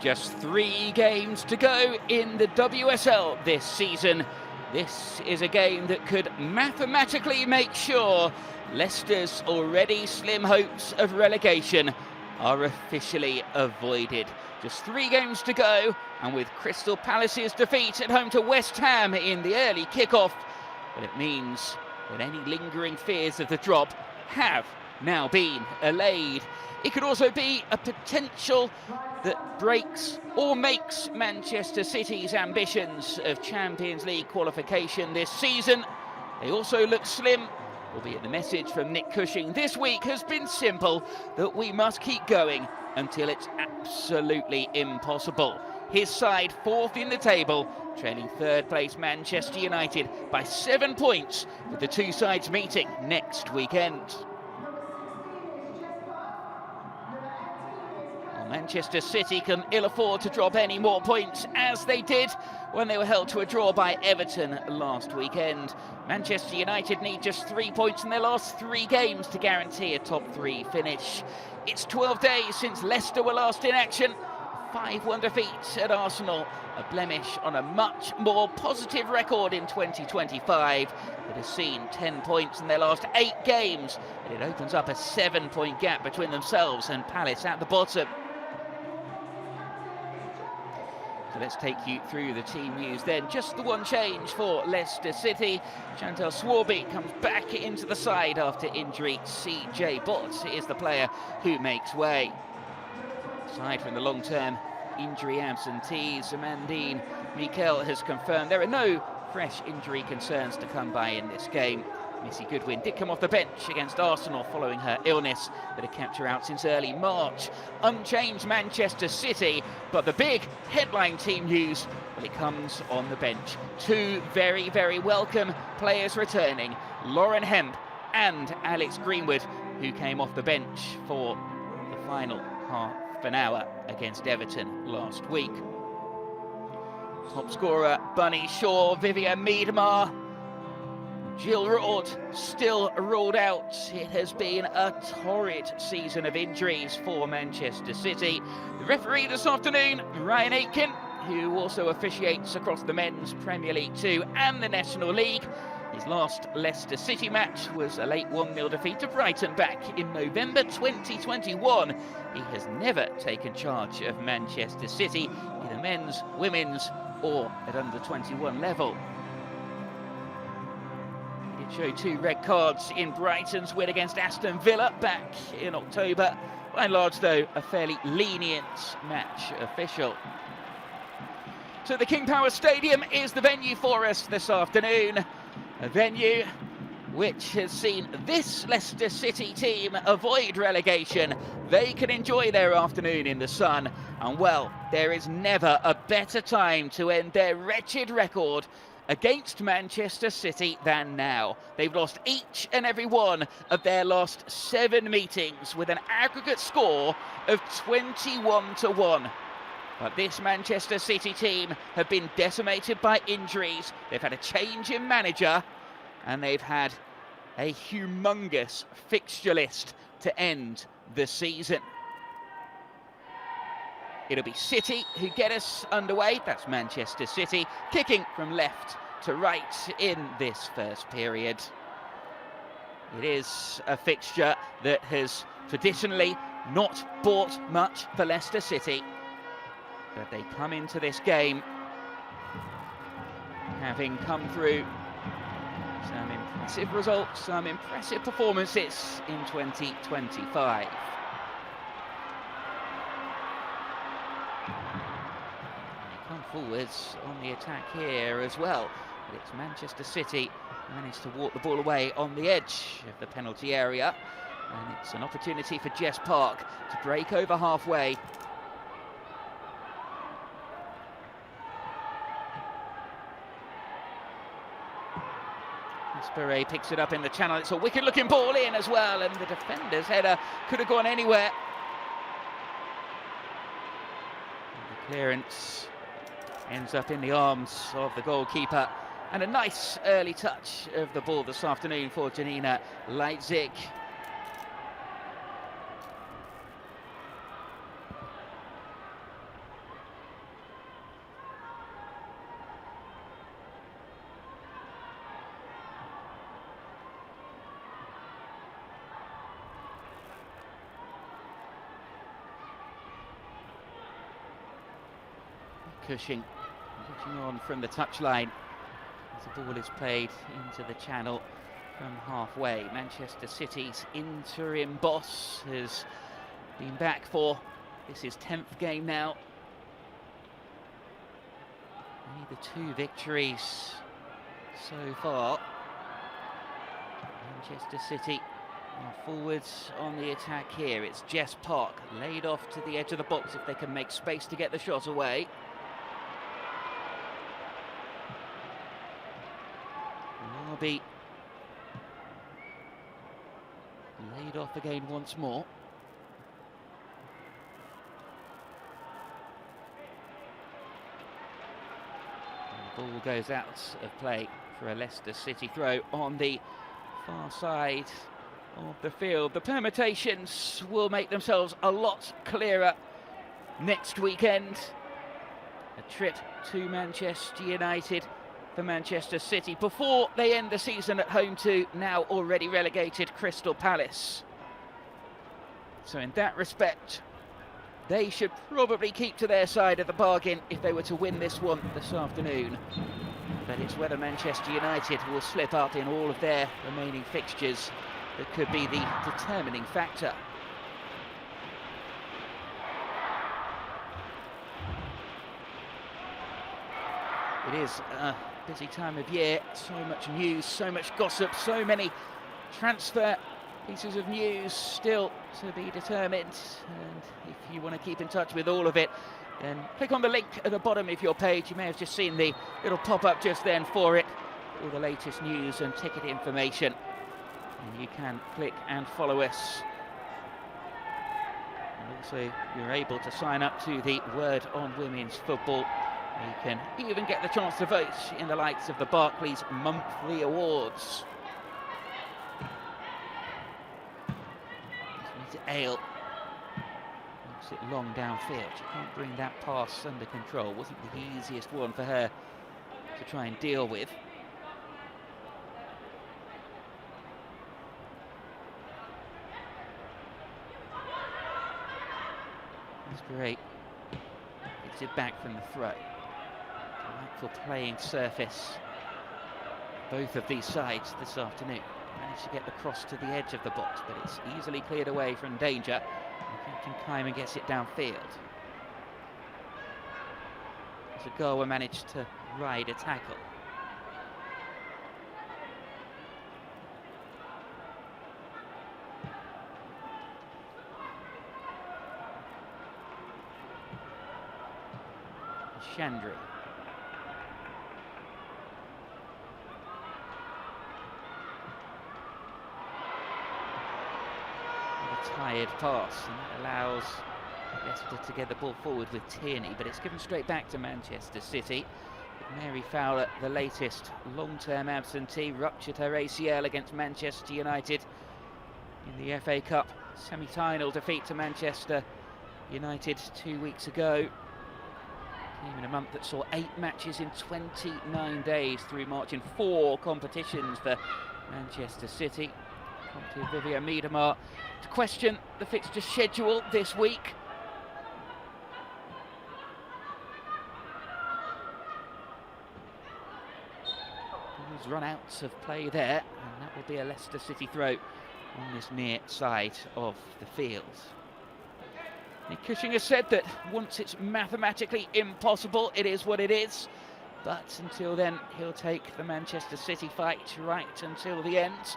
Just 3 games to go in the WSL this season. This is a game that could mathematically make sure Leicester's already slim hopes of relegation are officially avoided. Just 3 games to go, and with Crystal Palace's defeat at home to West Ham in the early kickoff, well, it means that any lingering fears of the drop have now been allayed. It could also be a potential that breaks or makes Manchester City's ambitions of Champions League qualification this season. They also look slim, albeit the message from Nick Cushing this week has been simple, that we must keep going until it's absolutely impossible. His side 4th in the table, trailing 3rd place Manchester United by 7 points, with the 2 sides meeting next weekend. Manchester City can ill afford to drop any more points, as they did when they were held to a draw by Everton last weekend. Manchester United need just 3 points in their last 3 games to guarantee a top 3 finish. It's 12 days since Leicester were last in action. 5-1 defeat at Arsenal, a blemish on a much more positive record in 2025 that has seen 10 points in their last 8 games, and it opens up a 7-point gap between themselves and Palace at the bottom. So let's take you through the team news then. Just the one change for Leicester City. Chantal Swarby comes back into the side after injury. CJ Bott is the player who makes way. Aside from the long-term injury absentees, Amandine Mikel has confirmed there are no fresh injury concerns to come by in this game. Missy Goodwin did come off the bench against Arsenal following her illness that had kept her out since early March. Unchanged Manchester City, but the big headline team news, well, it comes on the bench. 2 very, very welcome players returning, Lauren Hemp and Alex Greenwood, who came off the bench for the final half an hour against Everton last week. Top scorer Bunny Shaw, Vivian Miedema, Jill Roord still ruled out. It has been a torrid season of injuries for Manchester City. The referee this afternoon, Ryan Aitken, who also officiates across the Men's Premier League 2 and the National League. His last Leicester City match was a late 1-0 defeat to Brighton back in November 2021. He has never taken charge of Manchester City, either men's, women's or at under 21 level. Show 2 red cards in Brighton's win against Aston Villa back in October. By and large, though, a fairly lenient match official. So the King Power Stadium is the venue for us this afternoon. A venue which has seen this Leicester City team avoid relegation. They can enjoy their afternoon in the sun. And well, there is never a better time to end their wretched record against Manchester City than now. They've lost each and every one of their last 7 meetings with an aggregate score of 21-1. But this Manchester City team have been decimated by injuries. They've had a change in manager, and they've had a humongous fixture list to end the season. It'll be City who get us underway. That's Manchester City, kicking from left to right in this first period. It is a fixture that has traditionally not bought much for Leicester City, but they come into this game having come through some impressive results, some impressive performances in 2025. Come forwards on the attack here as well, but it's Manchester City who managed to walk the ball away on the edge of the penalty area, and it's an opportunity for Jess Park to break over halfway. Spire picks it up in the channel. It's a wicked looking ball in as well, and the defender's header could have gone anywhere. And the clearance ends up in the arms of the goalkeeper, and a nice early touch of the ball this afternoon for Janina Leitzig. Cushing looking on from the touchline as the ball is played into the channel from halfway. Manchester City's interim boss has been back for this is 10th game now. Only the 2 victories so far. Manchester City are forwards on the attack here. It's Jess Park laid off to the edge of the box if they can make space to get the shot away. Larby laid off again once more. And the ball goes out of play for a Leicester City throw on the far side of the field. The permutations will make themselves a lot clearer next weekend. A trip to Manchester United for Manchester City before they end the season at home to now already relegated Crystal Palace. So in that respect, they should probably keep to their side of the bargain if they were to win this one this afternoon. But it's whether Manchester United will slip up in all of their remaining fixtures that could be the determining factor. It is a busy time of year, so much news, so much gossip, so many transfer pieces of news still to be determined. And if you want to keep in touch with all of it, then click on the link at the bottom of your page. You may have just seen the little pop-up just then for it, all the latest news and ticket information. And you can click and follow us. And also, you're able to sign up to the Word on Women's Football. You can even get the chance to vote in the likes of the Barclays monthly awards. Ale makes it long downfield. She can't bring that pass under control. Wasn't the easiest one for her to try and deal with. That's great. Gets it back from the throw. Delightful playing surface. Both of these sides this afternoon. Managed to get the cross to the edge of the box, but it's easily cleared away from danger. And Captain Kleiman gets it downfield. As a goal, managed to ride a tackle. Chandri. Tired pass, and that allows Leicester to get the ball forward with Tierney, but it's given straight back to Manchester City. Mary Fowler, the latest long-term absentee, ruptured her ACL against Manchester United in the FA Cup semi-final defeat to Manchester United 2 weeks ago. Came in a month that saw 8 matches in 29 days through March in 4 competitions for Manchester City. Prompted Vivian Miedemar to question the fixture schedule this week. Ball's run out of play there, and that will be a Leicester City throw on this near side of the field. Nick Cushing has said that once it's mathematically impossible, it is what it is. But until then, he'll take the Manchester City fight right until the end.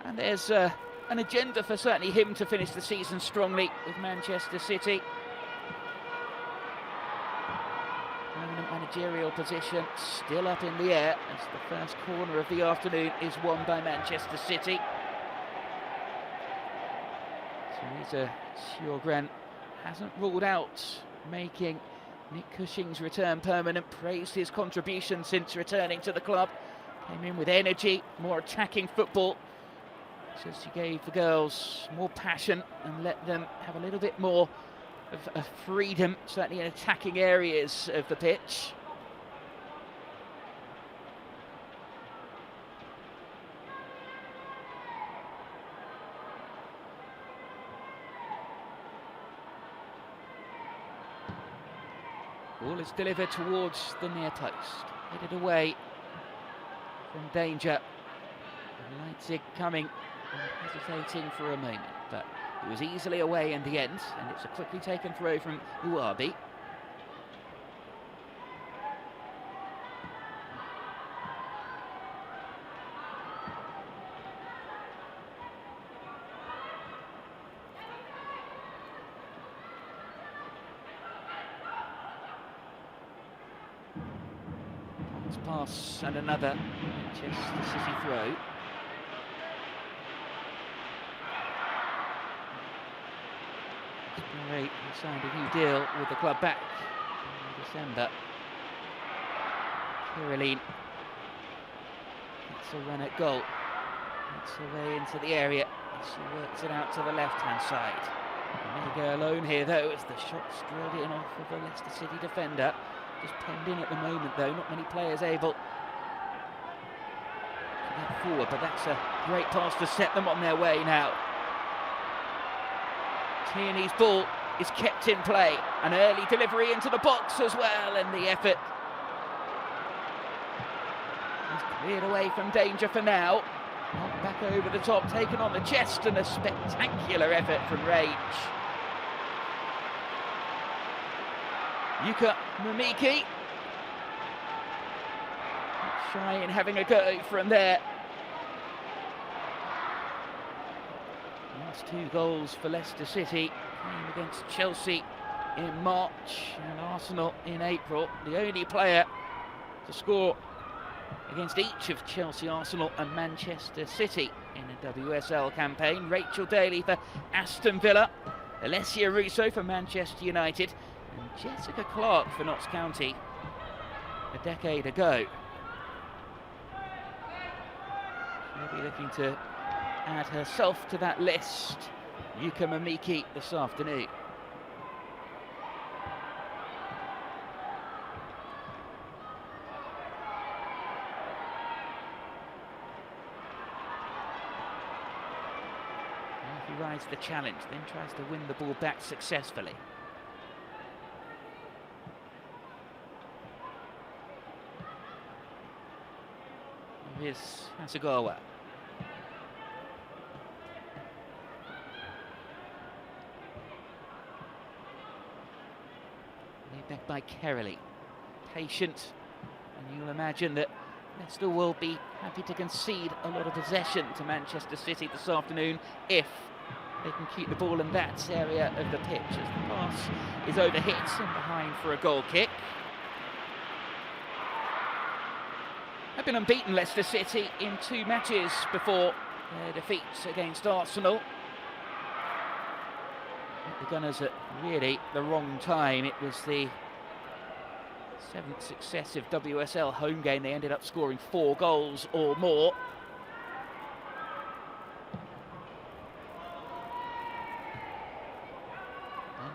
And there's an agenda for certainly him to finish the season strongly with Manchester City. Permanent managerial position still up in the air as the first corner of the afternoon is won by Manchester City. Teresa Sjogren hasn't ruled out making Nick Cushing's return permanent, praised his contribution since returning to the club. Came in with energy, more attacking football. Says he gave the girls more passion and let them have a little bit more of freedom, certainly in attacking areas of the pitch. Ball is delivered towards the near post. Headed away from danger. Leipzig coming and hesitating for a moment, but it was easily away in the end, and it's a quickly taken throw from Uabi. Pass and another Manchester City throw. He signed a new deal with the club back in December. Caroline gets a run at goal. Gets away into the area. She works it out to the left-hand side. Omega alone here though, as the shot's drilled in off of a Leicester City defender. Just penned in at the moment though, not many players able to get forward, but that's a great pass to set them on their way now. Tierney's ball is kept in play, an early delivery into the box as well, and the effort is cleared away from danger for now. Knocked back over the top, taken on the chest, and a spectacular effort from range. Yuka Mimiki, not shy in having a go from there. Last 2 goals for Leicester City came against Chelsea in March and Arsenal in April. The only player to score against each of Chelsea, Arsenal and Manchester City in a WSL campaign. Rachel Daly for Aston Villa, Alessia Russo for Manchester United, and Jessica Clark for Notts County a decade ago. She'll be looking to add herself to that list. Yuka Mimiki this afternoon. He rides the challenge, then tries to win the ball back successfully. Here's Hasegawa. Laid back by Kerley. Patient, and you'll imagine that Leicester will be happy to concede a lot of possession to Manchester City this afternoon if they can keep the ball in that area of the pitch, as the pass is overhit and behind for a goal kick. Have been unbeaten, Leicester City, in 2 matches before their defeat against Arsenal. The Gunners at really the wrong time. It was the 7th successive WSL home game. They ended up scoring 4 goals or more.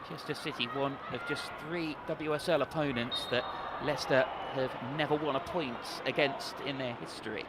Manchester City, one of just 3 WSL opponents that Leicester have never won a point against in their history.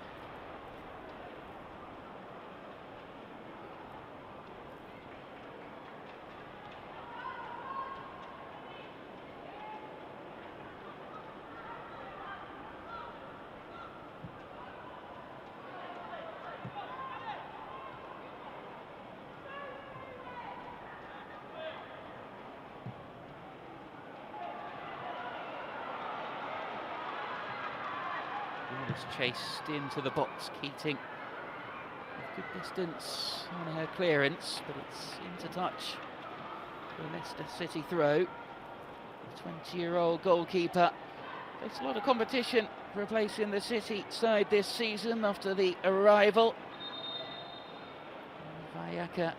Chased into the box. Keating a good distance on her clearance, but it's into touch for a Leicester City throw. The 20-year-old goalkeeper faced a lot of competition for a place in the City side this season after the arrival. Vayaka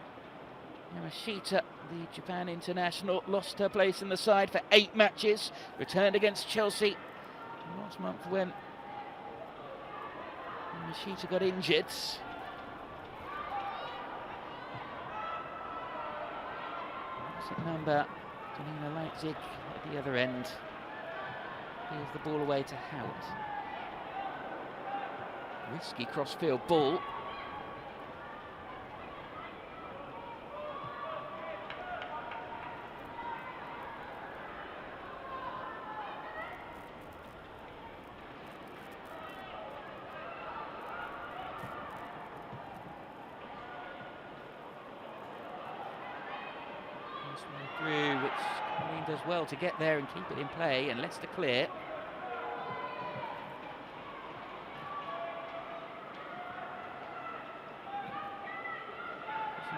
Yamashita, the Japan international, lost her place in the side for 8 matches, returned against Chelsea last month when Yamashita got injured. Exit number, Janina Leipzig at the other end. Here's the ball away to Howard. Risky crossfield ball. This one through, which Colleen does well to get there and keep it in play, and Leicester clear.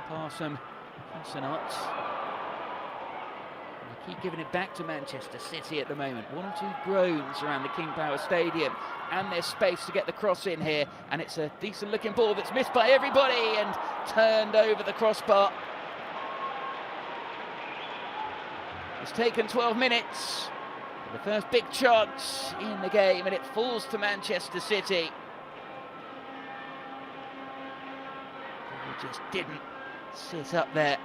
Past some consonants. They keep giving it back to Manchester City at the moment. One or two groans around the King Power Stadium, and there's space to get the cross in here, and it's a decent looking ball that's missed by everybody and turned over the crossbar. It's taken 12 minutes. The first big chance in the game, and it falls to Manchester City. They just didn't sit up there.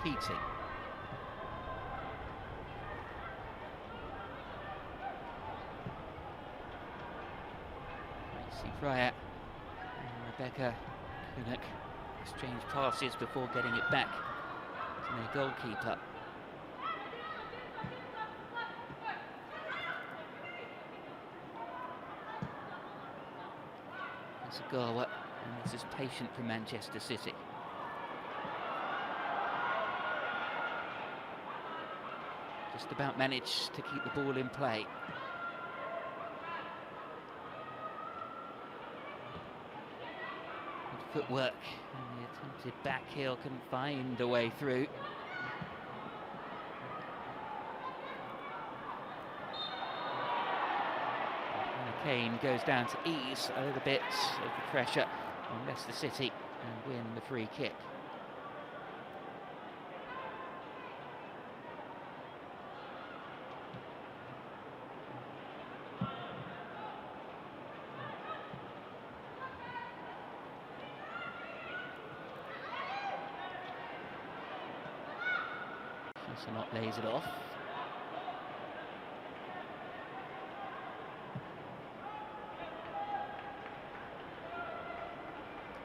Keating. Macy Fryer and Rebecca Kunuk exchange passes before getting it back to their goalkeeper. Sagawa, and this is patient for Manchester City. Just about managed to keep the ball in play. Good footwork, and the attempted back heel can find a way through. And Kane goes down to ease a little bit of the pressure on Leicester City and win the free kick. Not lays it off.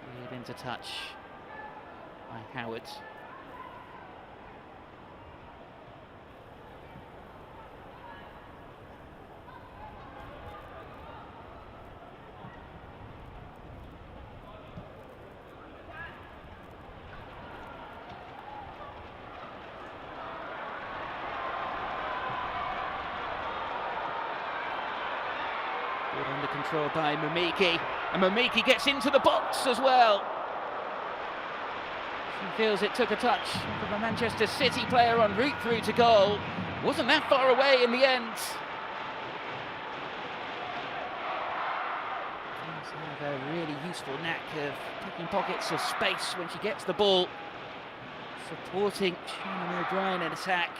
Cleared into touch by Howard. Under control by Mumiki, and Mumiki gets into the box as well. She feels it took a touch from a Manchester City player en route through to goal. Wasn't that far away in the end. She has a really useful knack of picking pockets of space when she gets the ball, supporting Shannon O'Brien in attack.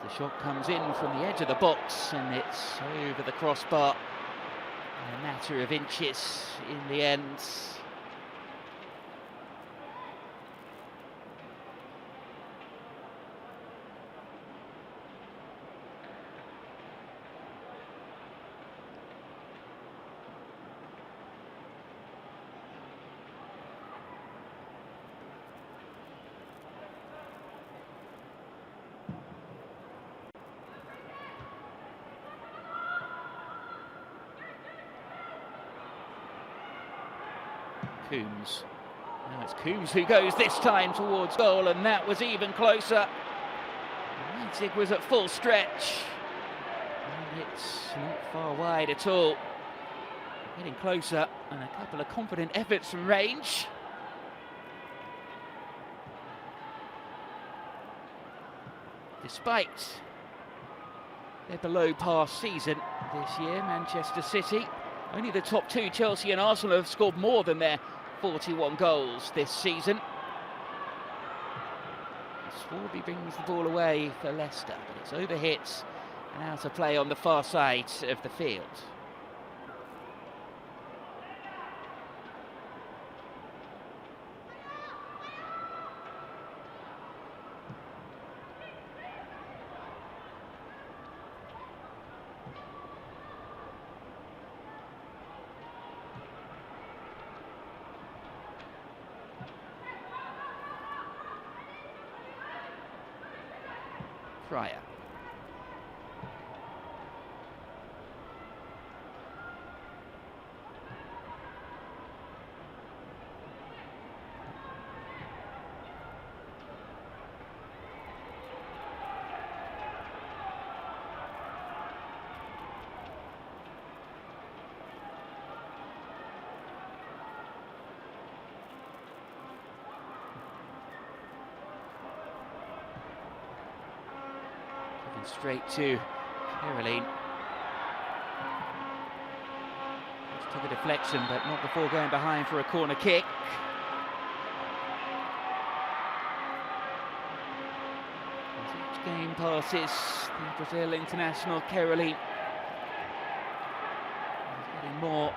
The shot comes in from the edge of the box, and it's over the crossbar in a matter of inches in the end. Coombs. Now it's Coombs who goes this time towards goal, and that was even closer. Leipzig was at full stretch. And it's not far wide at all. Getting closer, and a couple of confident efforts from range. Despite their below-par season this year, Manchester City, only the top two, Chelsea and Arsenal, have scored more than their 41 goals this season. Swarby brings the ball away for Leicester, but it's over hits and out of play on the far side of the field. Fryer. Straight to Caroline. Just took a deflection, but not before going behind for a corner kick. As each game passes, the Brazil international Caroline is getting more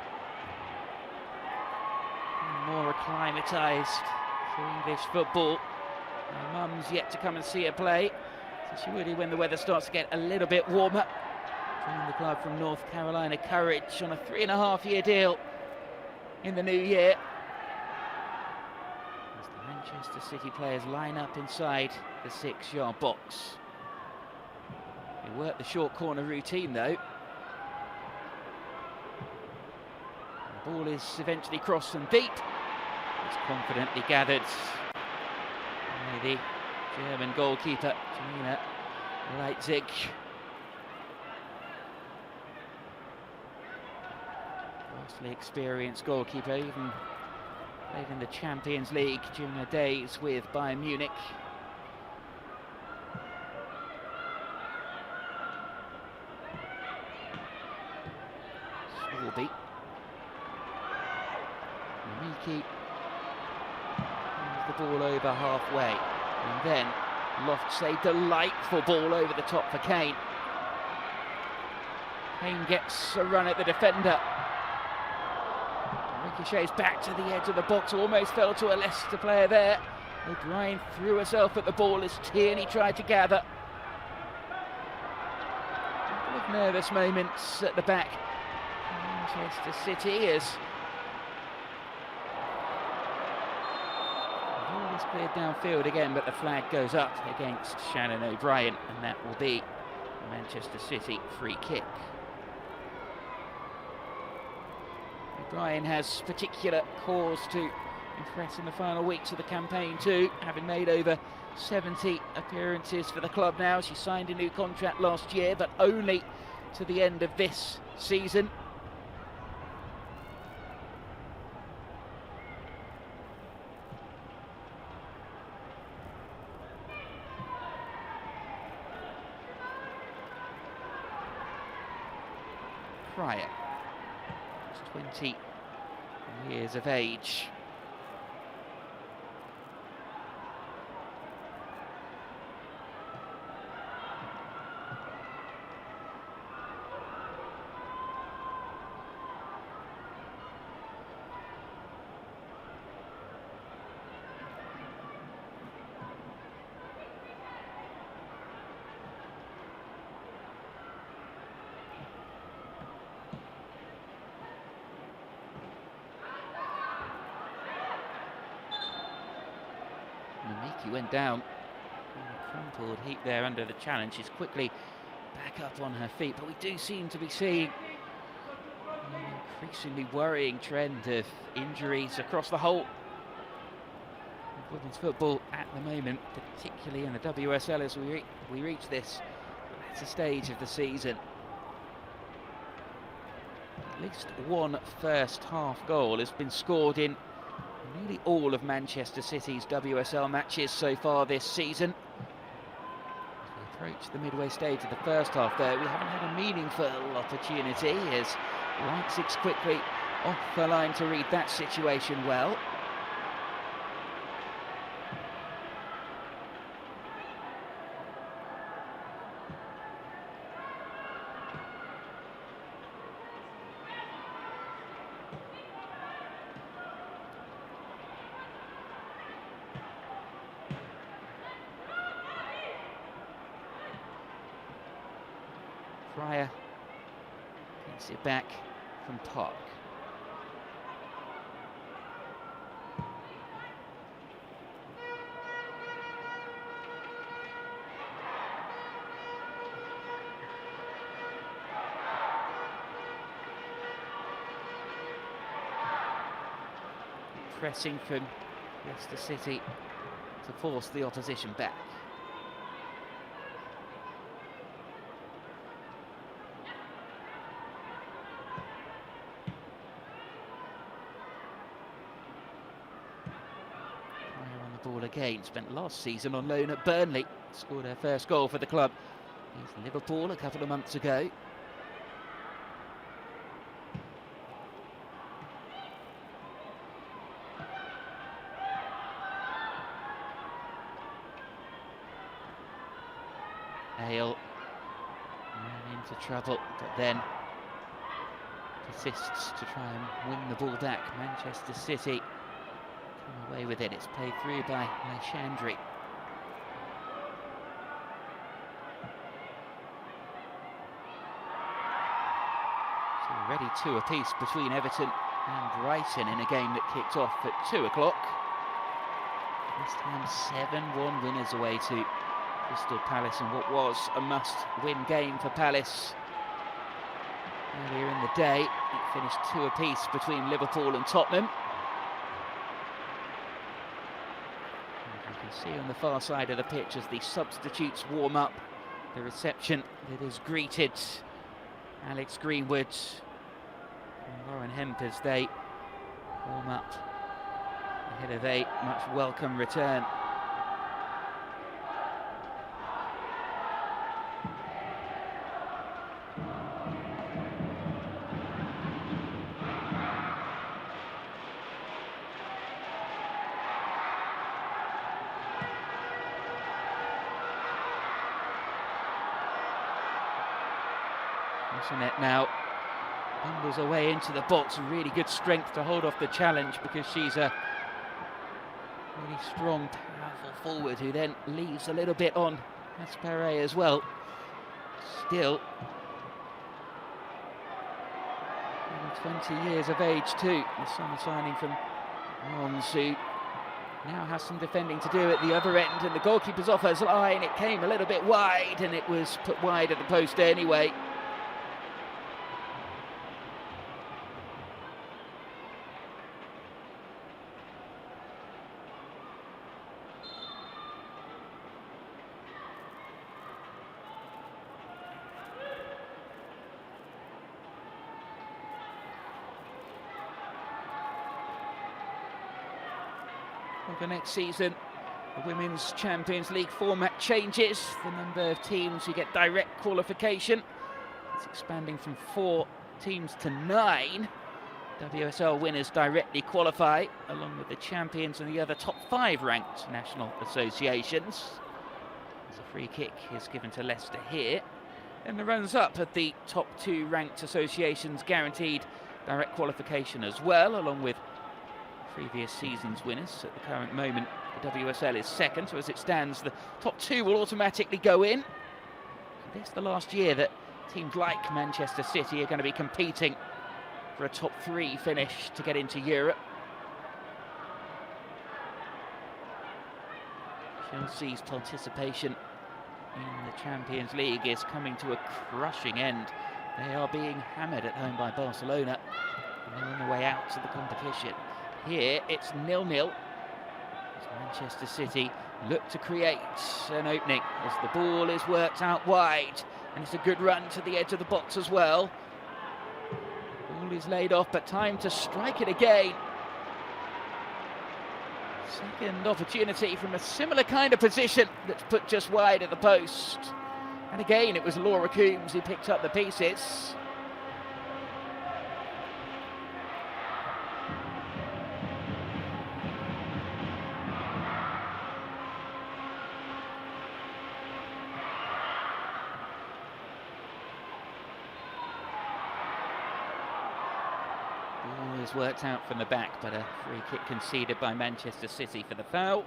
acclimatised to English football. Her mum's yet to come and see her play. She will when the weather starts to get a little bit warmer. Joining the club from North Carolina Courage on a 3.5-year deal in the new year. As the Manchester City players line up inside the 6-yard box. They work the short corner routine though. The ball is eventually crossed and beat. It's confidently gathered by the German goalkeeper, Janina Leipzig. Vastly experienced goalkeeper, even played in the Champions League during her days with Bayern Munich. Swarby. Miki. The ball over halfway. And then lofts a delightful ball over the top for Kane. Kane gets a run at the defender. Ricochets back to the edge of the box, almost fell to a Leicester player there. O'Brien threw herself at the ball as Tierney tried to gather. A couple of nervous moments at the back. Manchester City is cleared downfield again, but the flag goes up against Shannon O'Brien, and that will be a Manchester City free kick. O'Brien has particular cause to impress in the final weeks of the campaign too, having made over 70 appearances for the club now. She signed a new contract last year, but only to the end of this season. Fryer, just 20 years of age. Miki went down in a crumpled heap there under the challenge. She's quickly back up on her feet, but we do seem to be seeing increasingly worrying trend of injuries across the whole of women's football at the moment, particularly in the WSL as we reach this latter stage of the season. At least one first half goal has been scored in nearly all of Manchester City's WSL matches so far this season. As we approach the midway stage of the first half, though, we haven't had a meaningful opportunity as Leipzig's quickly off the line to read that situation well. Fryer gets it back from Park. Pressing from Leicester City to force the opposition back. Ball again, spent last season on loan at Burnley, scored her first goal for the club against Liverpool a couple of months ago. Hale ran into trouble, but then persists to try and win the ball back. Manchester City come away with it. It's played through by Leicester. So already 2 apiece between Everton and Brighton in a game that kicked off at 2 o'clock. This time 7-1 winners away to Crystal Palace in what was a must-win game for Palace. Earlier in the day, it finished 2 apiece between Liverpool and Tottenham. See on the far side of the pitch as the substitutes warm up, the reception that has greeted Alex Greenwood and Lauren Hemp as they warm up ahead of a much welcome return. It now bundles away into the box, really good strength to hold off the challenge because she's a really strong, powerful forward who then leaves a little bit on Gaspare as well. Still 20 years of age too, the summer signing from Mons, who now has some defending to do at the other end, and the goalkeeper's off his line. It came a little bit wide and it was put wide at the post anyway. For next season, the Women's Champions League format changes. The number of teams who get direct qualification, it's expanding from 4 teams to 9. WSL winners directly qualify, along with the champions and the other top 5 ranked national associations. As a free kick is given to Leicester here. And the runners-up at the top 2 ranked associations guaranteed direct qualification as well, along with previous season's winners. At the current moment, the WSL is second, so as it stands, the top 2 will automatically go in. This is the last year that teams like Manchester City are going to be competing for a top 3 finish to get into Europe. Chelsea's participation in the Champions League is coming to a crushing end. They are being hammered at home by Barcelona. And they're on the way out to the competition. Here it's 0-0. Manchester City look to create an opening as the ball is worked out wide, and it's a good run to the edge of the box as well. Ball is laid off, but time to strike it again. Second opportunity from a similar kind of position that's put just wide of the post. And again, it was Laura Coombs who picked up the pieces. Ball is worked out from the back, but a free kick conceded by Manchester City for the foul.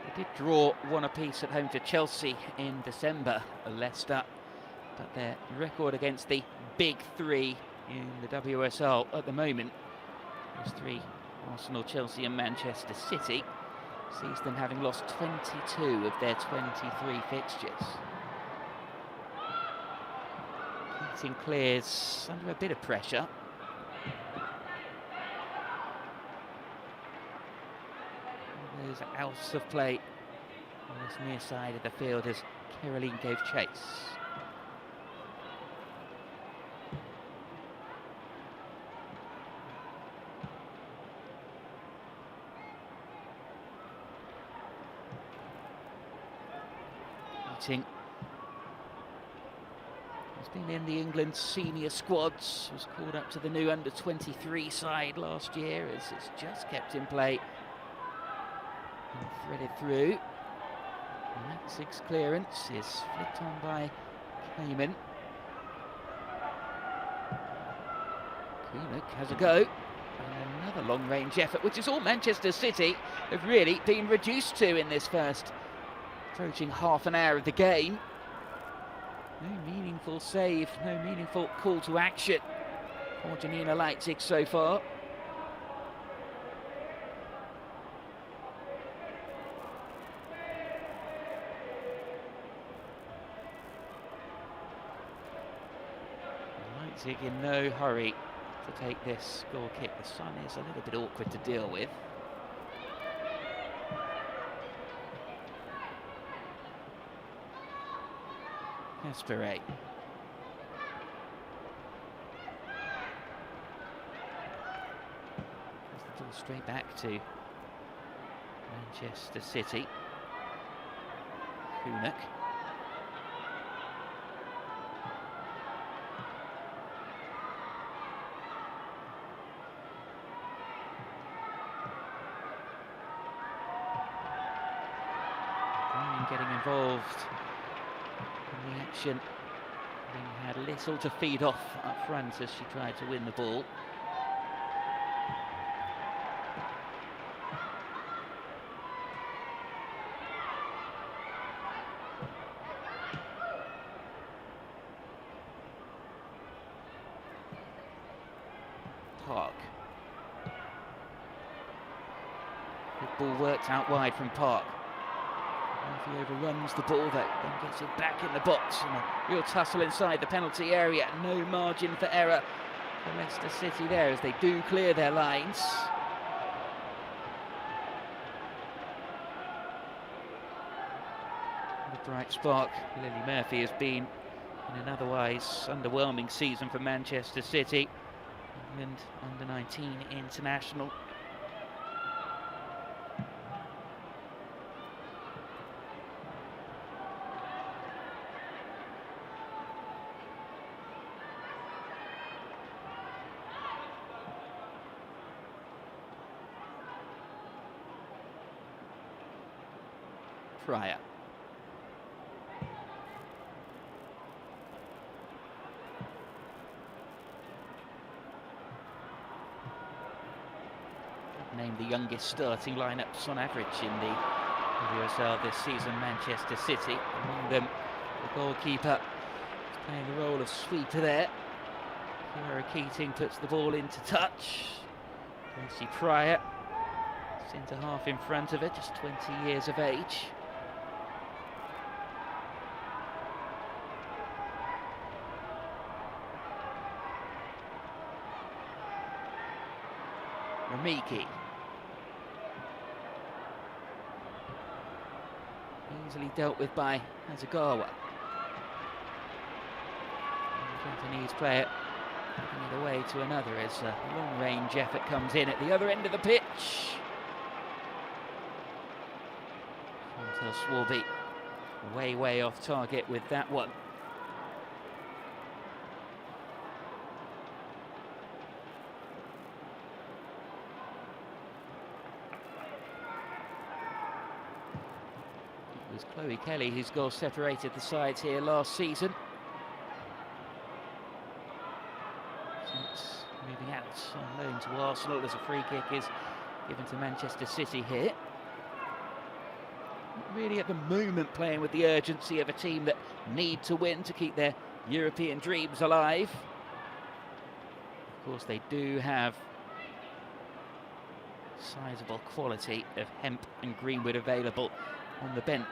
They did draw one apiece at home to Chelsea in December, Leicester, but their record against the big three in the WSL at the moment, those three, Arsenal, Chelsea and Manchester City, sees them having lost 22 of their 23 fixtures. Keating clears under a bit of pressure. Those out of play on this near side of the field as Caroline gave chase. Keating has been in the England senior squads, was called up to the new under-23 side last year as it's just kept in play. And threaded through. Maxig's clearance is flicked on by Cayman. Kunik has a go. And another long-range effort, which is all Manchester City have really been reduced to in this first approaching half an hour of the game. No meaningful save, no meaningful call to action for Janina Leipzig so far. Leipzig in no hurry to take this goal kick. The sun is a little bit awkward to deal with. Esperay. The ball straight back to Manchester City. Kunik. Getting involved in the action. He had little to feed off up front as she tried to win the ball. Park. Good ball worked out wide from Park. If he overruns the ball, then gets it back in the box. And a real tussle inside the penalty area. No margin for error for Leicester City there as they do clear their lines. The bright spark, Lily Murphy, has been in an otherwise underwhelming season for Manchester City. England under-19 international. Pryor. Named the youngest starting lineups on average in the WSL this season, Manchester City. Among them, the goalkeeper is playing the role of sweeper there. Kiara Keating puts the ball into touch. Gracie Pryor, centre half in front of her, just 20 years of age. Miki. Easily dealt with by Hasegawa. Japanese player giving it away to another as a long-range effort comes in at the other end of the pitch. Chantal Swarby way off target with that one. It was Chloe Kelly whose goal separated the sides here last season. Since moving out on loan to Arsenal as a free kick is given to Manchester City here. Not really at the moment playing with the urgency of a team that need to win to keep their European dreams alive. Of course, they do have sizable quality of Hemp and Greenwood available on the bench.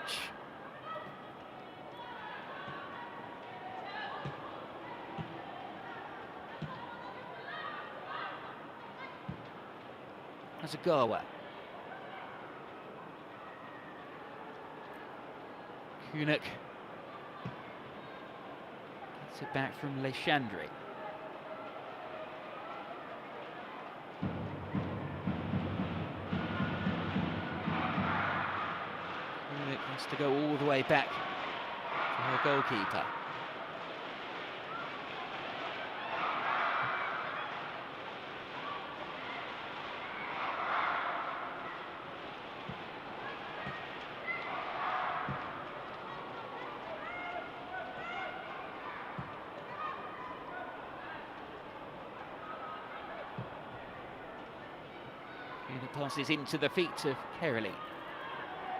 Hasegawa. Kunik gets it back from Leichandri. Kunik has to go all the way back to her goalkeeper. The passes into the feet of Kerley.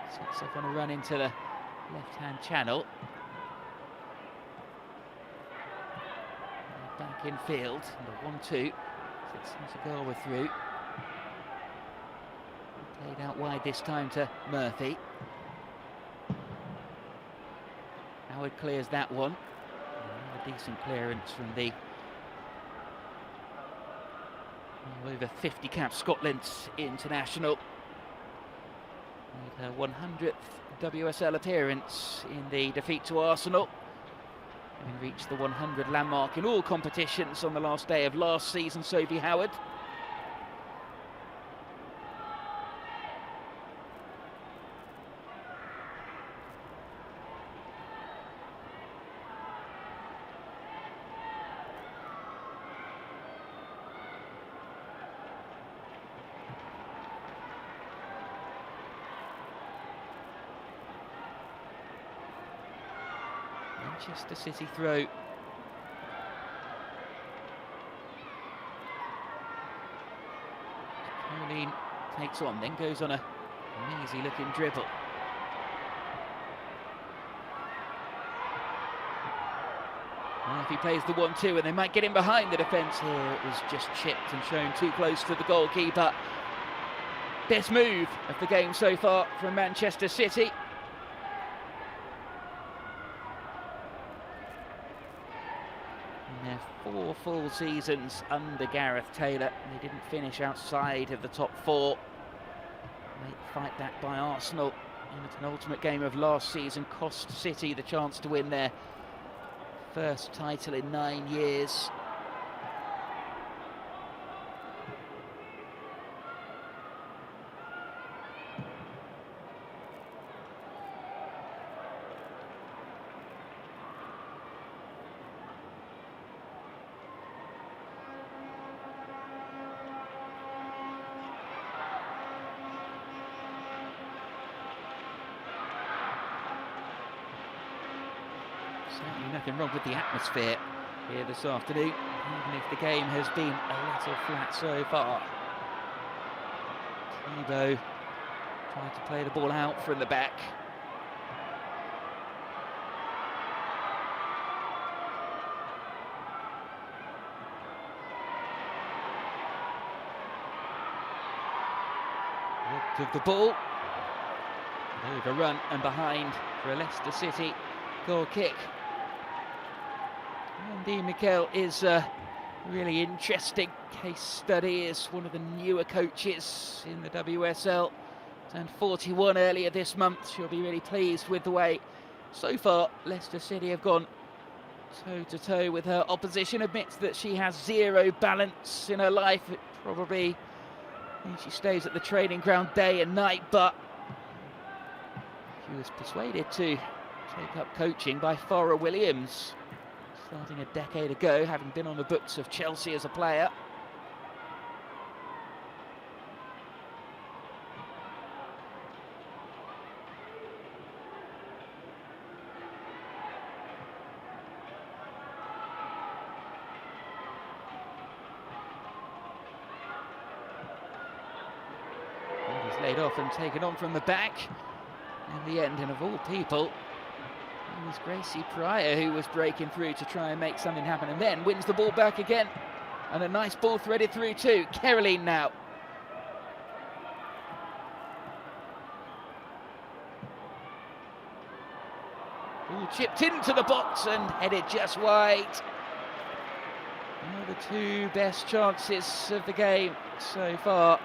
Sets off on a run into the left-hand channel. Back in field, under 1-2. Sets Hasegawa through. Played out wide this time to Murphy. Howard clears that one. A decent clearance from the over 50 cap Scotland international. Made her 100th WSL appearance in the defeat to Arsenal. Having reached the 100 landmark in all competitions on the last day of last season, Sophie Howard. Manchester City throw. Caroline takes on, then goes on an easy looking dribble. Murphy plays the 1-2 and they might get in behind the defence here. It was just chipped and shown too close to the goalkeeper. Best move of the game so far from Manchester City. In their 4 full seasons under Gareth Taylor, they didn't finish outside of the top 4. Late fight back by Arsenal in an ultimate game of last season cost City the chance to win their first title in 9 years. Certainly nothing wrong with the atmosphere here this afternoon, even if the game has been a little flat so far. Thibaut tried to play the ball out from the back. Looked of the ball. Overrun and behind for a Leicester City goal kick. Andy Mikel is Really interesting case study is one of the newer coaches in the WSL. Turned 41 earlier this month. She'll be really pleased with the way so far Leicester City have gone toe-to-toe with her opposition. Admits that she has zero balance in her life. It probably means she stays at the training ground day and night, but she was persuaded to take up coaching by Farrah Williams, starting a decade ago, having been on the books of Chelsea as a player. Laid off and taken on from the back in the end, and of all people it was Gracie Pryor who was breaking through to try and make something happen, and then wins the ball back again, and a nice ball threaded through too. Caroline now. Ball chipped into the box and headed just wide. One of the two best chances of the game so far.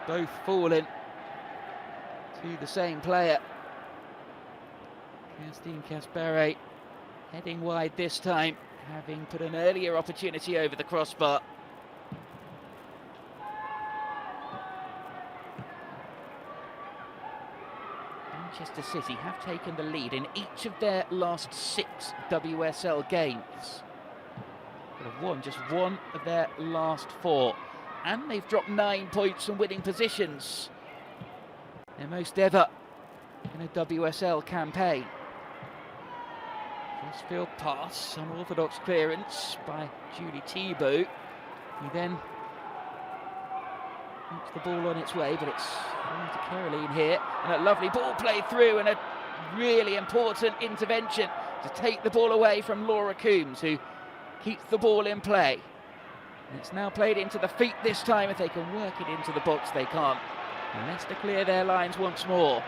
Both fallen to the same player. Christine Casperé heading wide this time, having put an earlier opportunity over the crossbar. Manchester City have taken the lead in each of their last 6 WSL games. They have won just one of their last 4. And they've dropped 9 points from winning positions, their most ever in a WSL campaign. Crossfield pass, unorthodox clearance by Julie Thibault, who then keeps the ball on its way, but it's going to Caroline here, and a lovely ball played through, and a really important intervention to take the ball away from Laura Coombs, who keeps the ball in play. It's now played into the feet this time. If they can work it into the box, they can't. And Leicester clear their lines once more.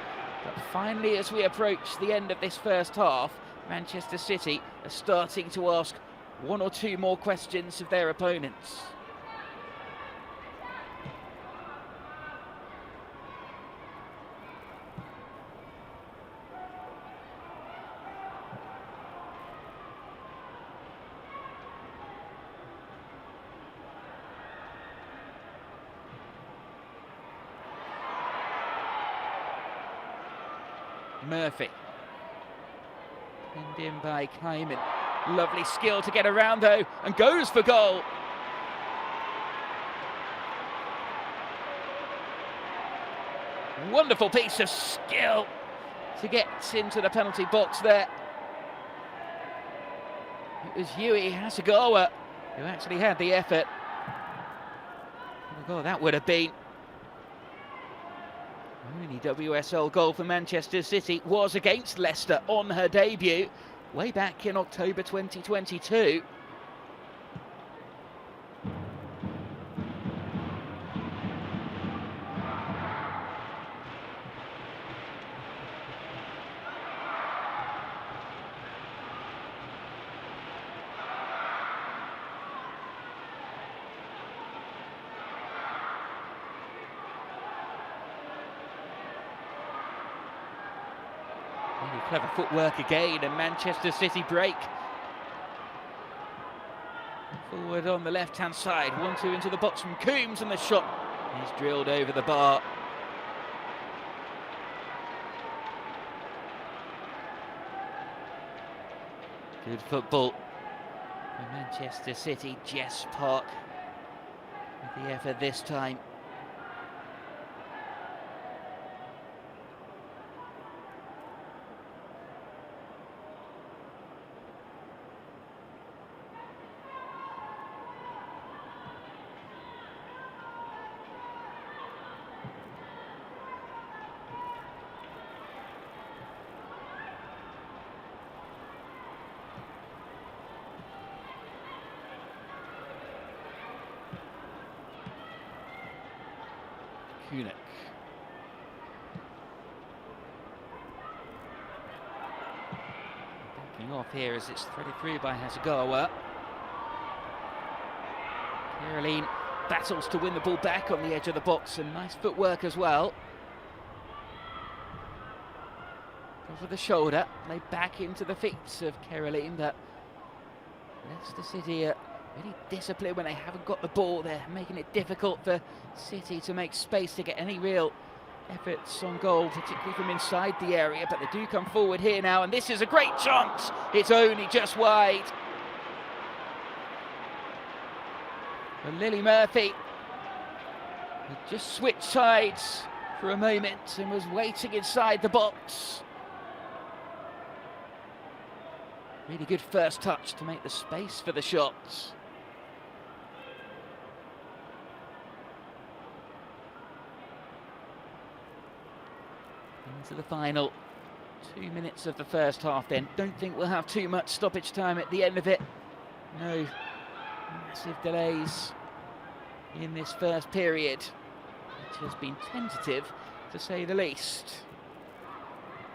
But finally, as we approach the end of this first half, Manchester City are starting to ask 1 or 2 more questions of their opponents. Murphy, pinned in by Kaiman. Lovely skill to get around though, and goes for goal. Wonderful piece of skill to get into the penalty box there. It was Yui Hasegawa who actually had the effort. What a goal that would have been. Only WSL goal for Manchester City was against Leicester on her debut way back in October 2022. Really clever footwork again, and Manchester City break. Forward on the left-hand side, 1-2 into the box from Coombs, and the shot is drilled over the bar. Good football for Manchester City. Jess Park with the effort this time. Back finishing off here as it's threaded through by Hasegawa. Caroline battles to win the ball back on the edge of the box, and nice footwork as well. Over the shoulder, play back into the feet of Caroline, but Leicester City are really disciplined when they haven't got the ball. They're making it difficult for City to make space to get any real efforts on goal, particularly from inside the area, but they do come forward here now, and this is a great chance. It's only just wide. But Lily Murphy had just switched sides for a moment and was waiting inside the box. Really good first touch to make the space for the shots. Into the final 2 minutes of the first half then. Don't think we'll have too much stoppage time at the end of it. No massive delays in this first period, which has been tentative to say the least.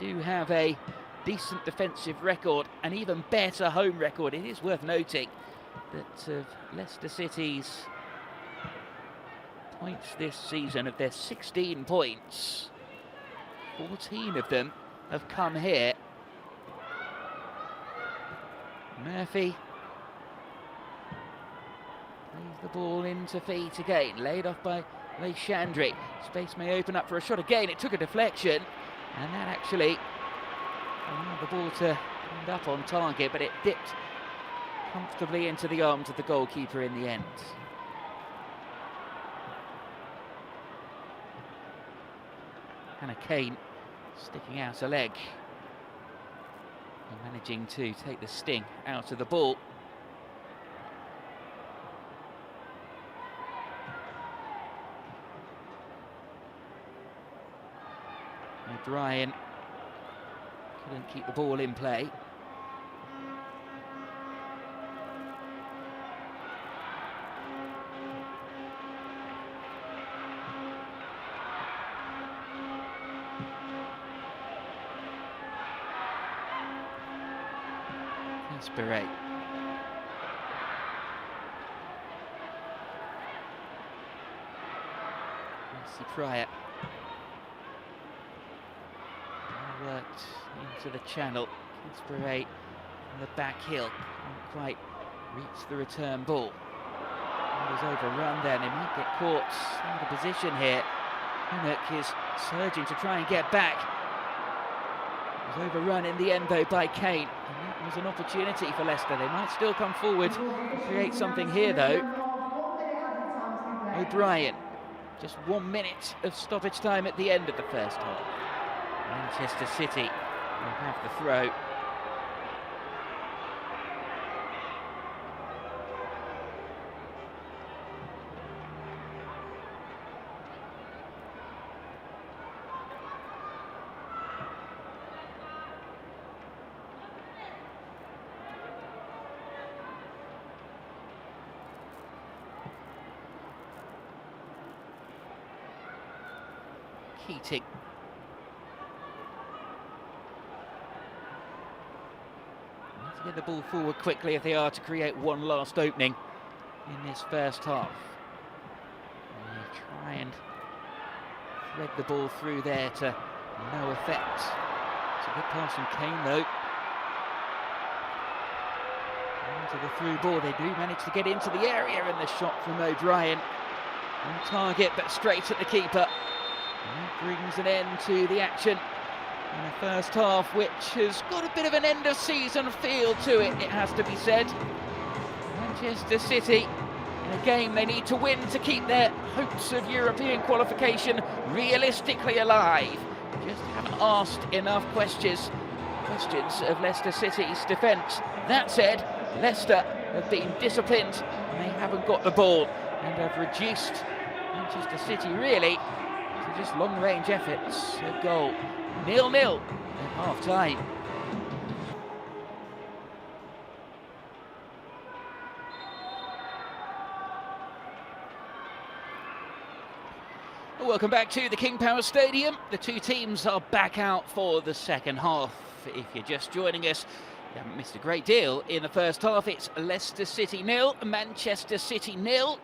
Do have a decent defensive record, an even better home record. It is worth noting that of Leicester City's points this season, of their 16 points, 14 of them have come here. Murphy plays the ball into feet again, laid off by Leichandri. Space may open up for a shot again. It took a deflection, and that actually allowed the ball to end up on target, but it dipped comfortably into the arms of the goalkeeper in the end. Hannah Kane sticking out a leg and managing to take the sting out of the ball. O'Brien couldn't keep the ball in play. Beret. Mercy Pryor worked into the channel. Beret on the back heel, can't quite reach the return ball. It was overrun there, and they might get caught out of position here. Honeck is surging to try and get back. It was overrun in the end though by Kane, and that was an opportunity for Leicester. They might still come forward and create something here though. O'Brien, just 1 minute of stoppage time at the end of the first half. Manchester City will have the throw. Keating. Need to get the ball forward quickly if they are to create one last opening in this first half. And they try and thread the ball through there to no effect. It's a good pass from Kane though. Into the through ball, they do manage to get into the area, and the shot from O'Brien on target but straight at the keeper. And that brings an end to the action in the first half, which has got a bit of an end of season feel to it, it has to be said. Manchester City in a game they need to win to keep their hopes of European qualification realistically alive. Just haven't asked enough questions of Leicester City's defence. That said, Leicester have been disciplined and they haven't got the ball and have reduced Manchester City really to just long-range efforts at goal. 0-0 at half-time. Welcome back to the King Power Stadium. The two teams are back out for the second half. If you're just joining us, You haven't missed a great deal in the first half. It's Leicester City 0, Manchester City 0.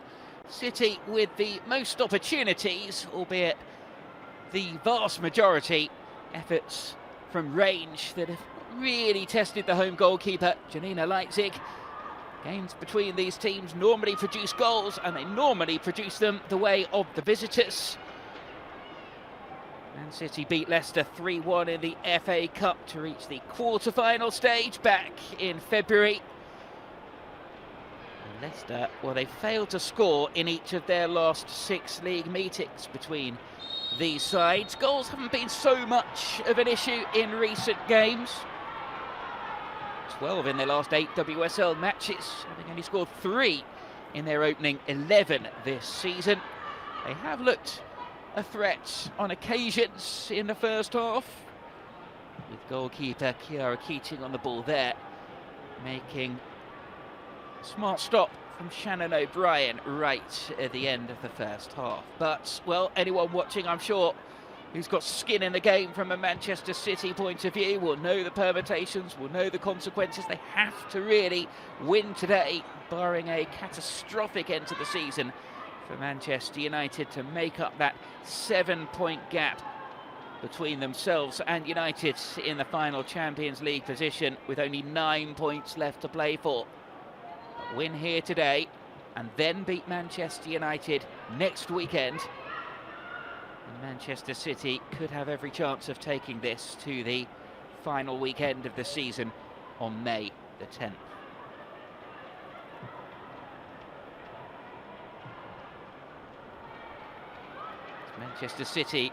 City with the most opportunities, albeit the vast majority efforts from range that have really tested the home goalkeeper, Janina Leipzig. Games between these teams normally produce goals, and they normally produce them the way of the visitors. Man City beat Leicester 3-1 in the FA Cup to reach the quarter-final stage back in February. And Leicester, well, they failed to score in each of their last 6 league meetings between these sides. Goals haven't been so much of an issue in recent games. 12 in their last 8 WSL matches, having only scored 3 in their opening 11 this season. They have looked a threat on occasions in the first half, with goalkeeper Chiara Keating on the ball there, making a smart stop from Shannon O'Brien right at the end of the first half. But, well, anyone watching, I'm sure, who's got skin in the game from a Manchester City point of view will know the permutations, will know the consequences. They have to really win today, barring a catastrophic end to the season for Manchester United to make up that 7-point gap between themselves and United in the final Champions League position, with only 9 points left to play for. Win here today and then beat Manchester United next weekend, and Manchester City could have every chance of taking this to the final weekend of the season on May the 10th. Manchester City,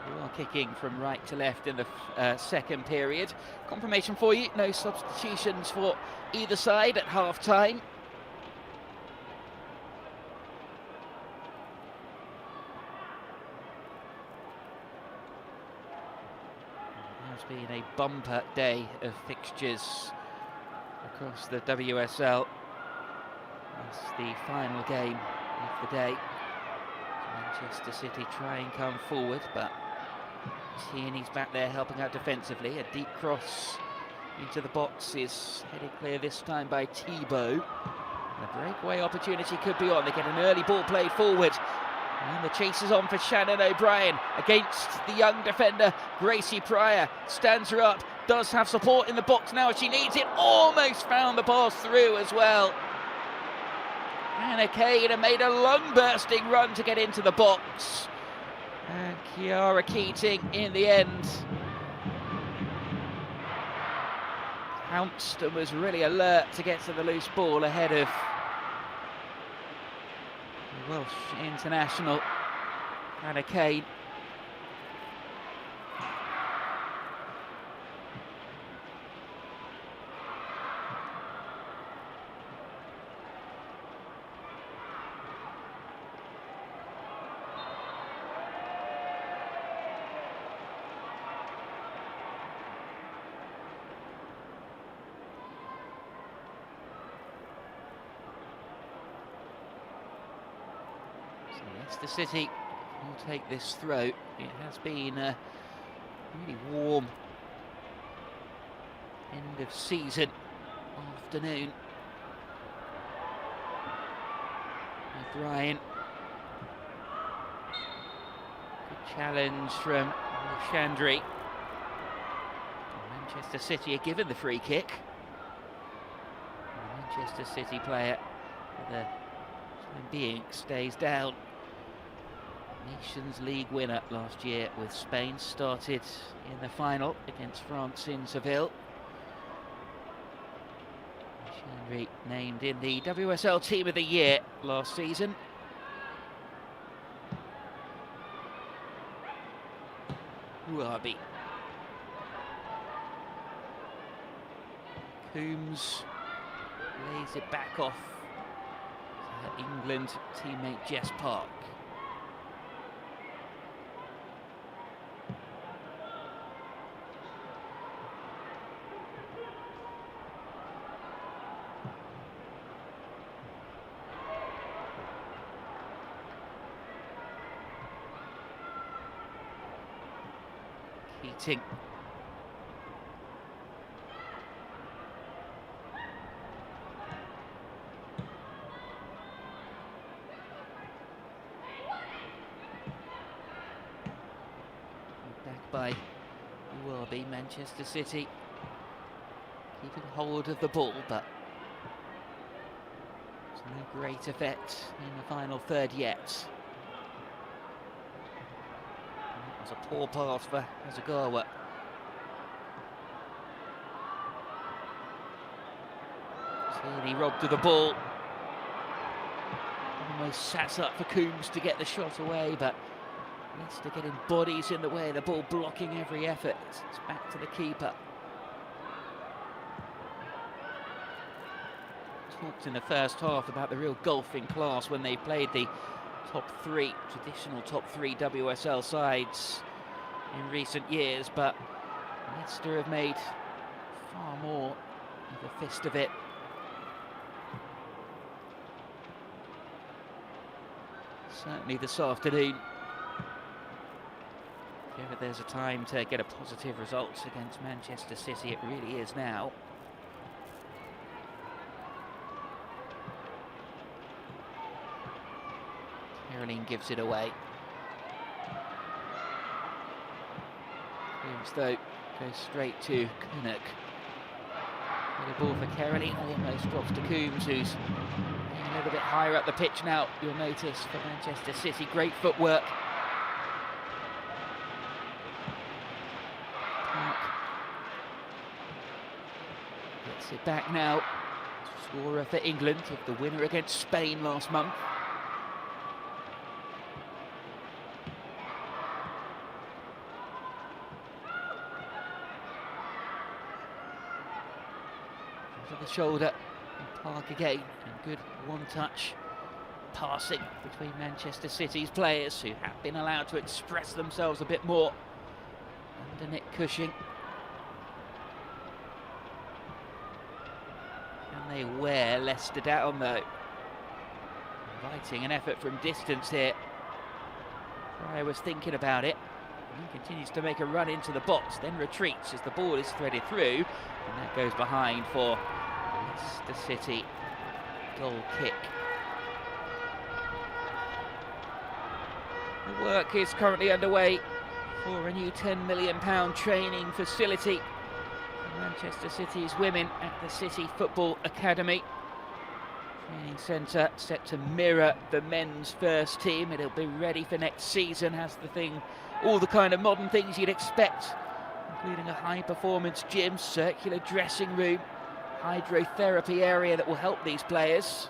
who are kicking from right to left in the second period. Confirmation for you, no substitutions for either side at half-time. It has been a bumper day of fixtures across the WSL. It's the final game of the day. Manchester City try and come forward, but Tierney's back there helping out defensively. A deep cross into the box is headed clear this time by Thibault. A breakaway opportunity could be on. They get an early ball played forward, and the chase is on for Shannon O'Brien against the young defender Gracie Pryor. Stands her up, does have support in the box now if she needs it. Almost found the pass through as well. Anna Kane made a long bursting run to get into the box, and Chiara Keating in the end pounced and was really alert to get to the loose ball ahead of the Welsh international Anna Kane. Leicester City will take this throw. It has been a really warm end of season afternoon. O'Brien. Good challenge from Chandri. Manchester City are given the free kick. The Manchester City player, for the time being, stays down. Nations League winner last year with Spain, started in the final against France in Seville. Chandri named in the WSL Team of the Year last season. Ruabi. Coombs lays it back off to her England teammate Jess Park. Keating. Back by Uwabi, Manchester City keeping hold of the ball, but there's no great effect in the final third yet. And that was a poor pass for Hasegawa. Tierney robbed of the ball. Almost sat up for Coombs to get the shot away, but Leicester getting bodies in the way, the ball blocking every effort. It's back to the keeper. Talked in the first half about the real gulf in class when they played the traditional top three WSL sides in recent years, but Leicester have made far more of a fist of it. Certainly this afternoon. If ever there's a time to get a positive result against Manchester City, it really is now. Caroline gives it away. Coombs, though, goes straight to Kühnert. Get a ball for Caroline, almost drops to Coombs, who's a little bit higher up the pitch now, you'll notice, for Manchester City. Great footwork. Park gets it back now. Scorer for England of the winner against Spain last month. To the shoulder, and Park again, and good one-touch passing between Manchester City's players, who have been allowed to express themselves a bit more under Nick Cushing. Can they wear Leicester down, though? Inviting an effort from distance here. Pryor was thinking about it. He continues to make a run into the box, then retreats as the ball is threaded through, and that goes behind for Leicester City goal kick. The work is currently underway for a new £10 million training facility for Manchester City's women at the City Football Academy. Training centre set to mirror the men's first team. It'll be ready for next season, has all the kind of modern things you'd expect, including a high-performance gym, circular dressing room, hydrotherapy area that will help these players.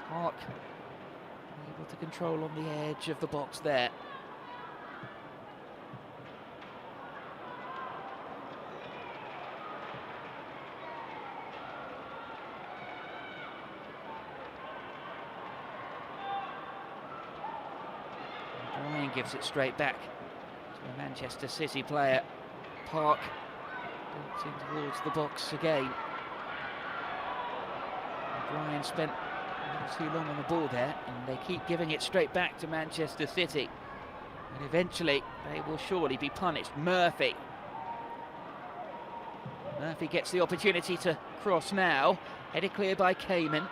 Park able to control on the edge of the box there. Ryan gives it straight back to a Manchester City player. Park built in towards the box again. Ryan spent a little too long on the ball there, and they keep giving it straight back to Manchester City. And eventually they will surely be punished. Murphy gets the opportunity to cross now. Headed clear by Kamen.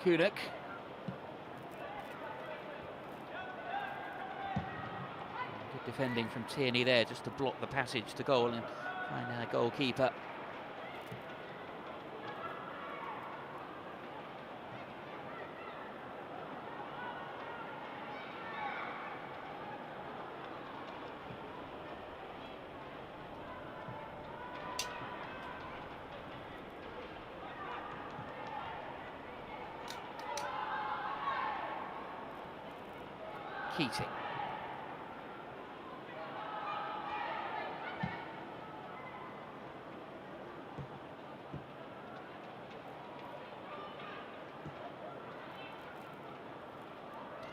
Kühnert. Good defending from Tierney there, just to block the passage to goal and find our goalkeeper. Keating.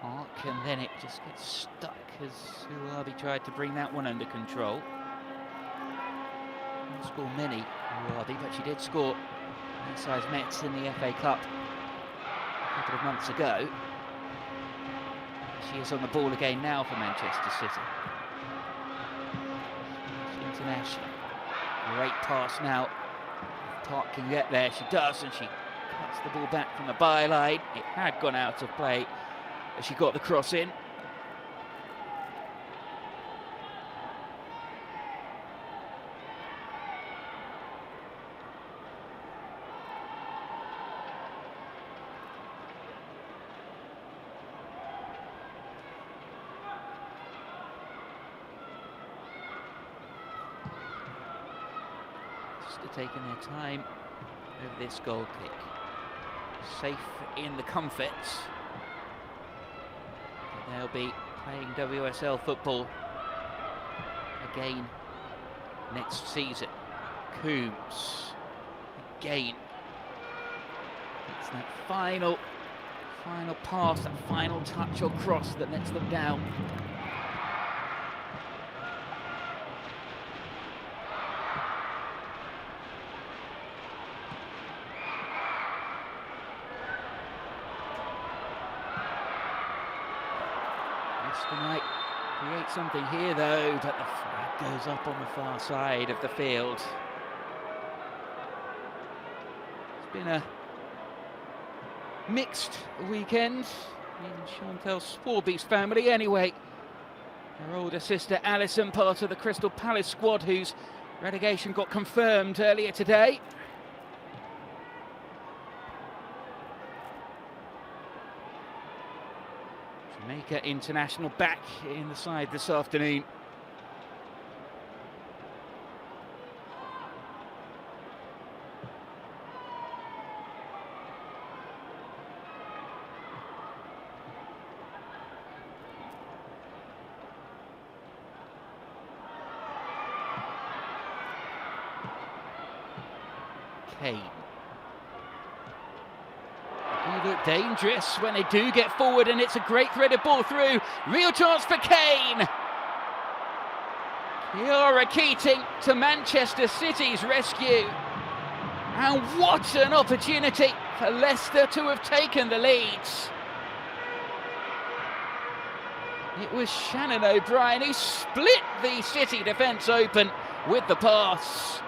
Park, and then it just gets stuck as Uwabi tried to bring that one under control. Didn't score many, Uwabi, but she did score inside Metz in the FA Cup a couple of months ago. She is on the ball again now for Manchester City. International. Great pass now. Park can get there, she does, and she cuts Gets the ball back from the byline. It had gone out of play as she got the cross in. Taking their time over this goal kick. Safe in the comforts. But they'll be playing WSL football again next season. Coombs again. It's that final pass, that final touch or cross that lets them down. Might create something here though, but the flag goes up on the far side of the field. It's been a mixed weekend in Chantal Swarby's family anyway. Her older sister Alison, part of the Crystal Palace squad whose relegation got confirmed earlier today. Jamaica international back in the side this afternoon. Kane. They look dangerous when they do get forward, and it's a great threaded ball through. Real chance for Kane. Kiara Keating to Manchester City's rescue. And what an opportunity for Leicester to have taken the leads. It was Shannon O'Brien who split the City defence open with the pass.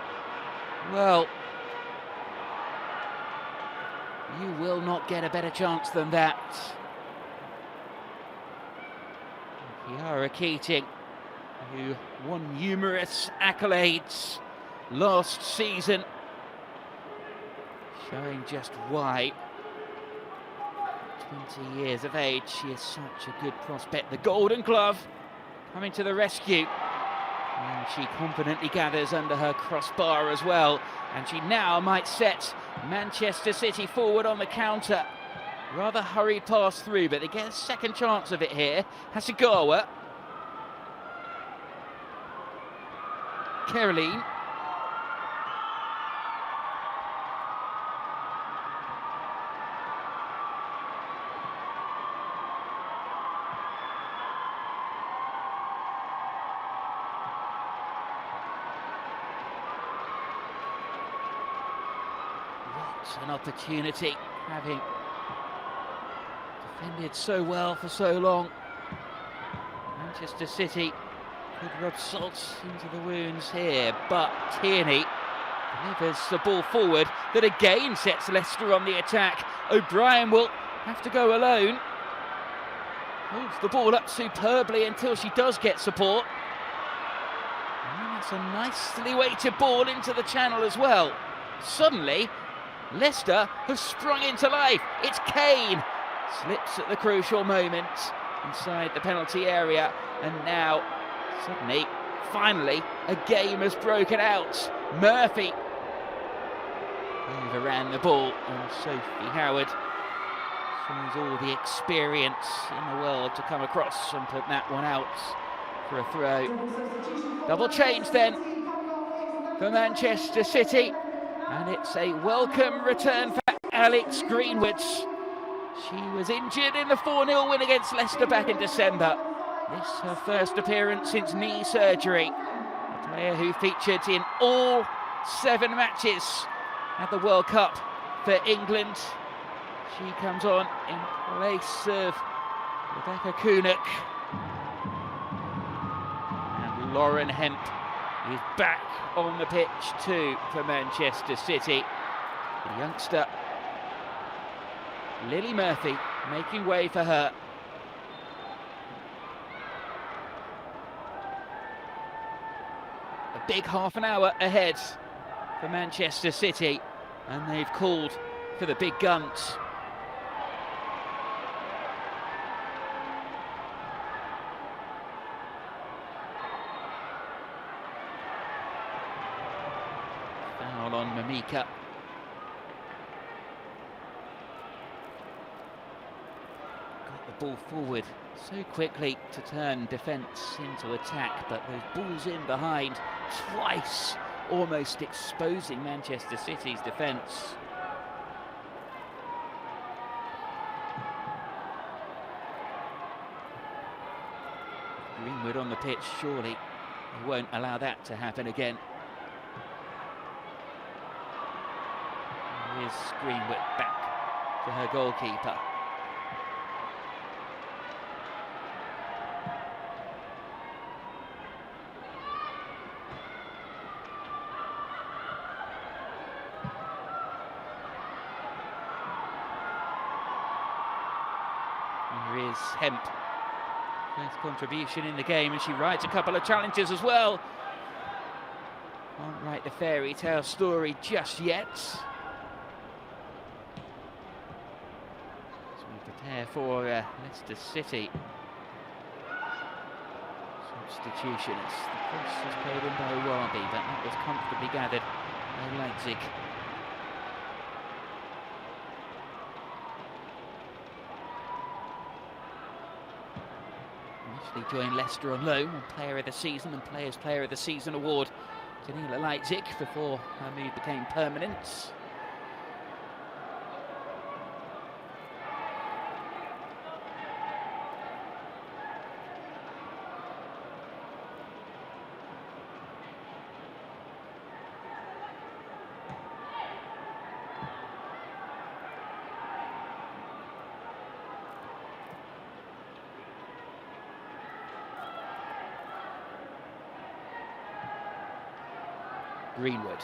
Well, you will not get a better chance than that. Kiara Keating, who won numerous accolades last season, showing just why, 20 years of age, she is such a good prospect. The Golden Glove coming to the rescue. And she confidently gathers under her crossbar as well. And she now might set Manchester City forward on the counter. Rather hurried pass through, but they get a second chance of it here. Hasegawa. Caroline. An opportunity, having defended so well for so long. Manchester City could rub salt into the wounds here, but Tierney delivers the ball forward that again sets Leicester on the attack. O'Brien will have to go alone. Holds the ball up superbly until she does get support. And that's a nicely weighted ball into the channel as well. Suddenly, Leicester have sprung into life. It's Kane. Slips at the crucial moment inside the penalty area. And now, suddenly, finally, a game has broken out. Murphy overran the ball, and Sophie Howard shows all the experience in the world to come across and put that one out for a throw. Double change then for Manchester City. And it's a welcome return for Alex Greenwood. She was injured in the 4-0 win against Leicester back in December. This is her first appearance since knee surgery. A player who featured in all 7 matches at the World Cup for England. She comes on in place of Rebecca Kunuk. And Lauren Hemp is back on the pitch too for Manchester City. The youngster Lily Murphy making way for her. A big half an hour ahead for Manchester City, and they've called for the big guns. Foul on Mimika. Got the ball forward so quickly to turn defence into attack, but those balls in behind twice, almost exposing Manchester City's defence. Greenwood on the pitch, surely he won't allow that to happen again. Here's Greenwood back to her goalkeeper. Here is Hemp. First contribution in the game, and she rides a couple of challenges as well. Can't write the fairy tale story just yet. As we prepare for Leicester City. Substitutions. The cross was played in by Wabi, but that was comfortably gathered by Leipzig. Joined Leicester on loan on Player of the Season and Players Player of the Season award to Daniela Leipzig before her move became permanent. Greenwood.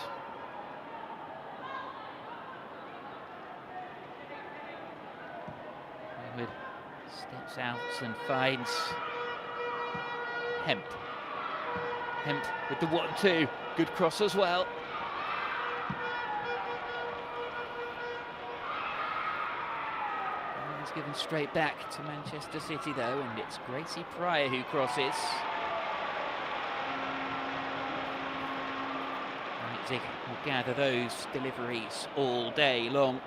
Greenwood steps out and finds Hemp. Hemp with the 1-2. Good cross as well. It's given straight back to Manchester City though, and it's Gracie Pryor who crosses. Leipzig will gather those deliveries all day long.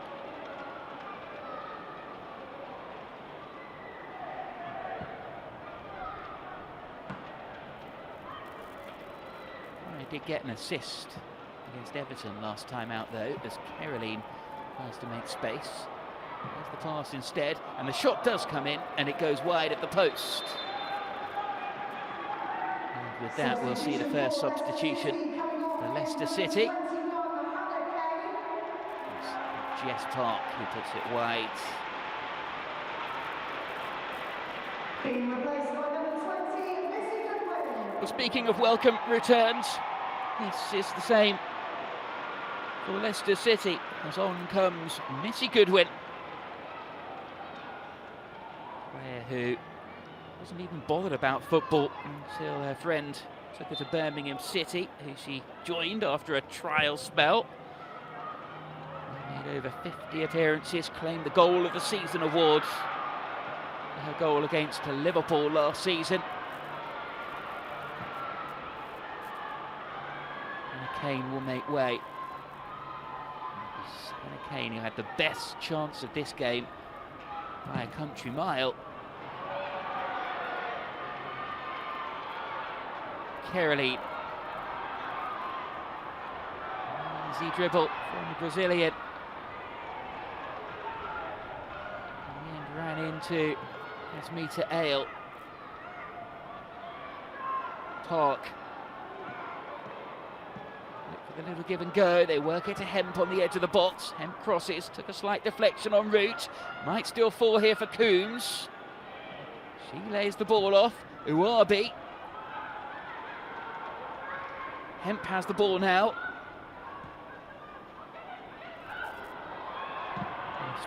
They did get an assist against Everton last time out though, as Caroline tries to make space. There's the pass instead, and the shot does come in, and it goes wide at the post. And with that, we'll see the first substitution for Leicester City. It's Jess Park who puts it wide. Well, speaking of welcome returns, this is the same for Leicester City, as on comes Missy Goodwin. Player who wasn't even bothered about football until her friend took her to Birmingham City, who she joined after a trial spell. Made over 50 appearances, claimed the Goal of the Season award for her goal against Liverpool last season. And Kane will make way. Anna Kane, who had the best chance of this game by a country mile. Caroline. Easy dribble from the Brazilian. And ran into Asmita Ale. Park. Look for the little give and go. They work it to Hemp on the edge of the box. Hemp crosses, took a slight deflection en route. Might still fall here for Coombs. She lays the ball off. Uabi. Hemp has the ball now.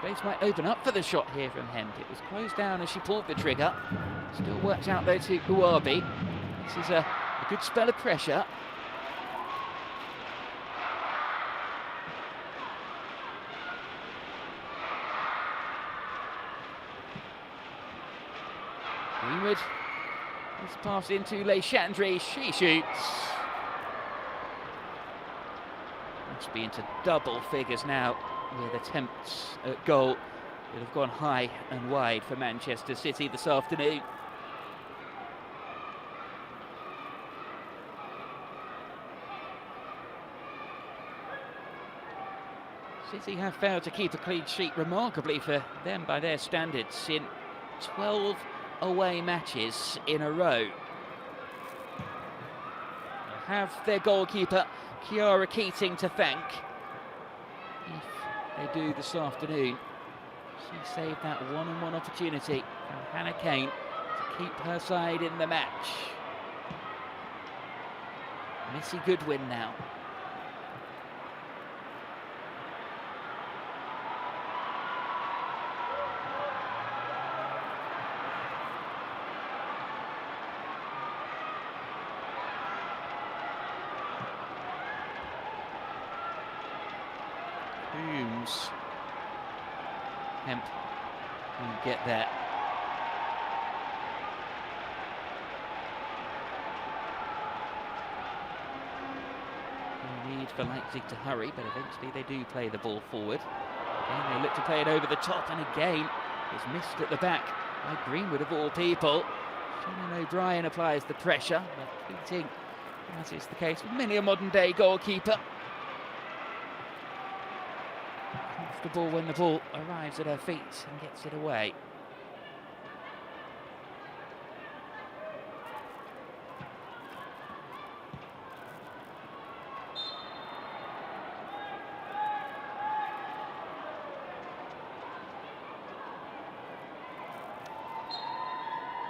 Space might open up for the shot here from Hemp. It was closed down as she pulled the trigger. Still worked out though to Uwabi. This is a good spell of pressure. Greenwood is passed into Leicester. She shoots. Must be into double figures now with attempts at goal that have gone high and wide for Manchester City this afternoon. City have failed to keep a clean sheet remarkably for them by their standards in 12 away matches in a row. They have their goalkeeper Kiara Keating to thank. If they do this afternoon, she saved that one-on-one opportunity from Hannah Kane to keep her side in the match. Missy Goodwin now. Hemp can get there. No need for Leipzig to hurry, but eventually they do play the ball forward. Again, they look to play it over the top, and again, it's missed at the back by Greenwood of all people. Shannon O'Brien applies the pressure, but Keating, as is the case with many a modern-day goalkeeper, comfortable when the ball arrives at her feet and gets it away.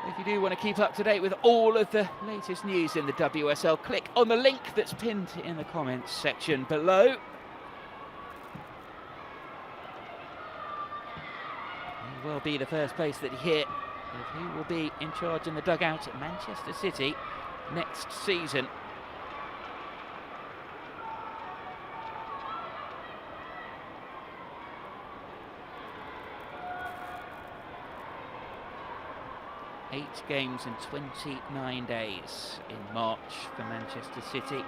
If you do want to keep up to date with all of the latest news in the WSL, click on the link that's pinned in the comments section below. Will be the first place that you hear of who will be in charge in the dugout at Manchester City next season. Eight games in 29 days in March for Manchester City.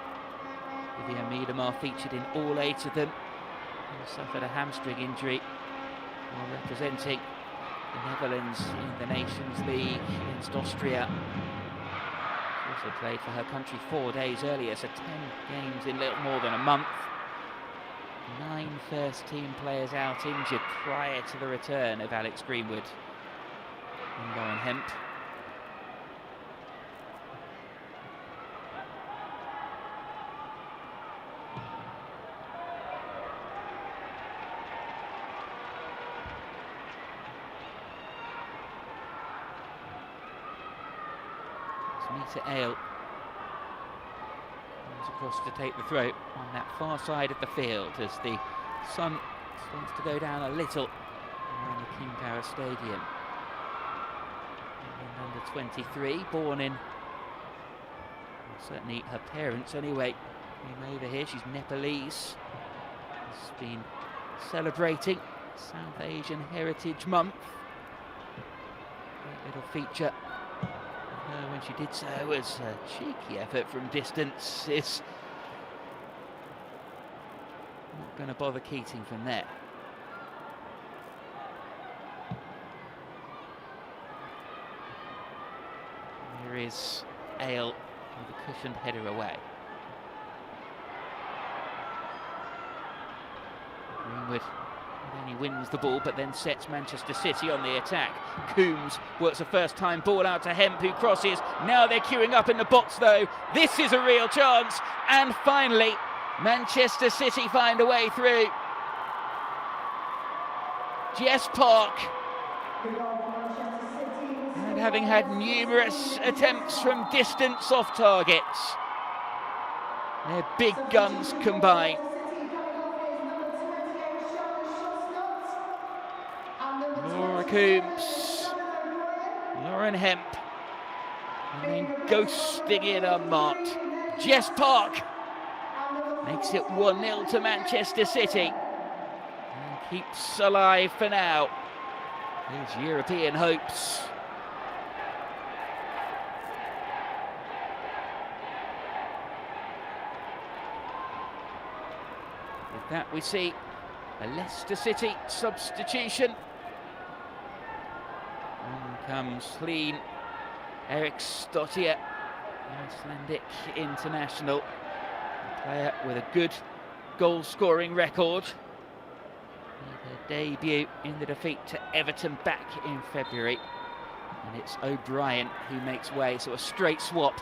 Vivian Miedema featured in all 8 of them. He suffered a hamstring injury while representing the Netherlands in the Nations League against Austria. She also played for her country 4 days earlier, so 10 games in little more than a month. 9 first-team players out injured prior to the return of Alex Greenwood and Lauren Hemp. Nita Ale comes across to take the throw on that far side of the field as the sun starts to go down a little around the King Power Stadium. And under 23, born in, well, certainly her parents anyway, came over here. She's Nepalese. Has been celebrating South Asian Heritage Month. Great little feature. When she did so, as a cheeky effort from distance is not going to bother Keating from there. Here is Ale with a cushioned header away. Greenwood not only wins the ball, but then sets Manchester City on the attack. Coombs works a first-time ball out to Hemp, who crosses. Now they're queuing up in the box, though. This is a real chance. And finally, Manchester City find a way through. Jess Park. And having had numerous attempts from distance off targets, their big guns combine. Laura Coombs, Lauren Hemp, and then ghosting in unmarked. Jess Park makes it 1-0 to Manchester City and keeps alive for now his European hopes. With that, we see a Leicester City substitution. On comes clean Erik Stottier, Icelandic international, a player with a good goal-scoring record. Made her debut in the defeat to Everton back in February, and it's O'Brien who makes way, so a straight swap.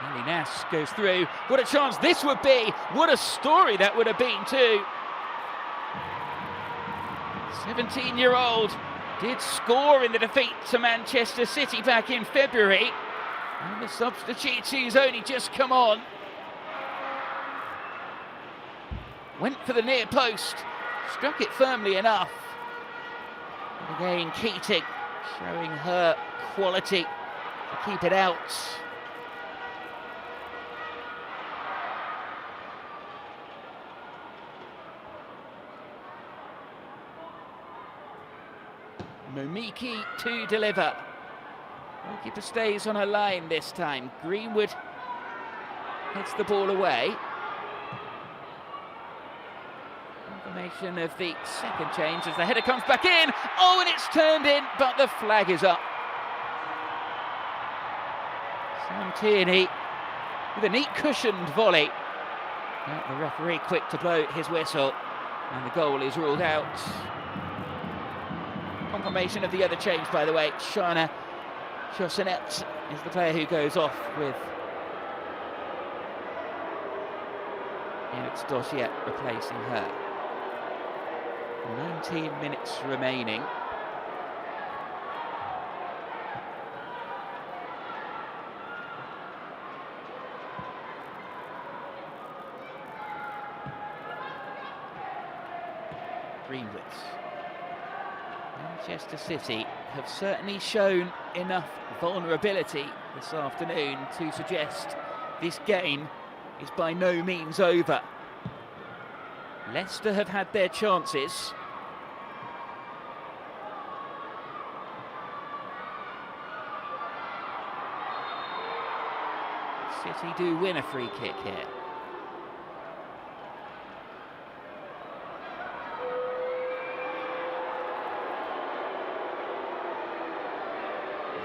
Nelly Nass goes through. What a chance this would be! What a story that would have been too! 17-year-old did score in the defeat to Manchester City back in February, and the substitute who's only just come on went for the near post, struck it firmly enough. And again, Keating showing her quality to keep it out. Momiki to deliver. Goalkeeper stays on her line this time. Greenwood heads the ball away. Confirmation of the second change as the header comes back in. Oh, and it's turned in, but the flag is up. Sam Tierney with a neat cushioned volley. But the referee quick to blow his whistle, and the goal is ruled out. Confirmation of the other change, by the way. Shana Chosanet is the player who goes off with Erik Stottier replacing her. 19 minutes remaining. Greenwood. Manchester City have certainly shown enough vulnerability this afternoon to suggest this game is by no means over. Leicester have had their chances. City do win a free kick here.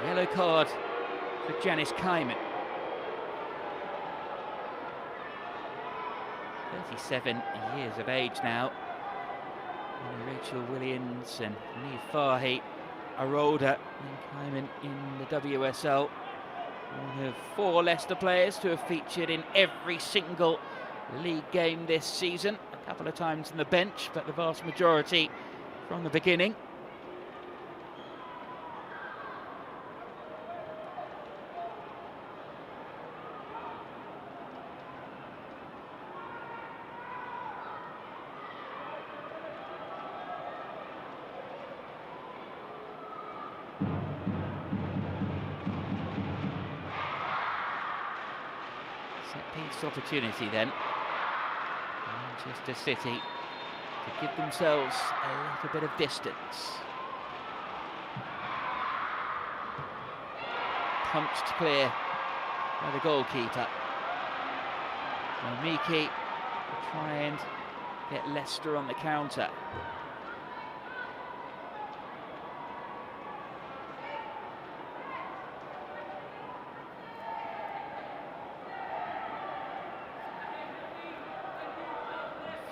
Yellow card for Janice Kaiman. 37 years of age now. And Rachel Williams and Neve Fahy are older than Kaiman in the WSL. One of 4 Leicester players to have featured in every single league game this season. A couple of times on the bench, but the vast majority from the beginning. Set-piece opportunity then. Manchester City to give themselves a little bit of distance. Punched clear by the goalkeeper. Momiki will try and get Leicester on the counter.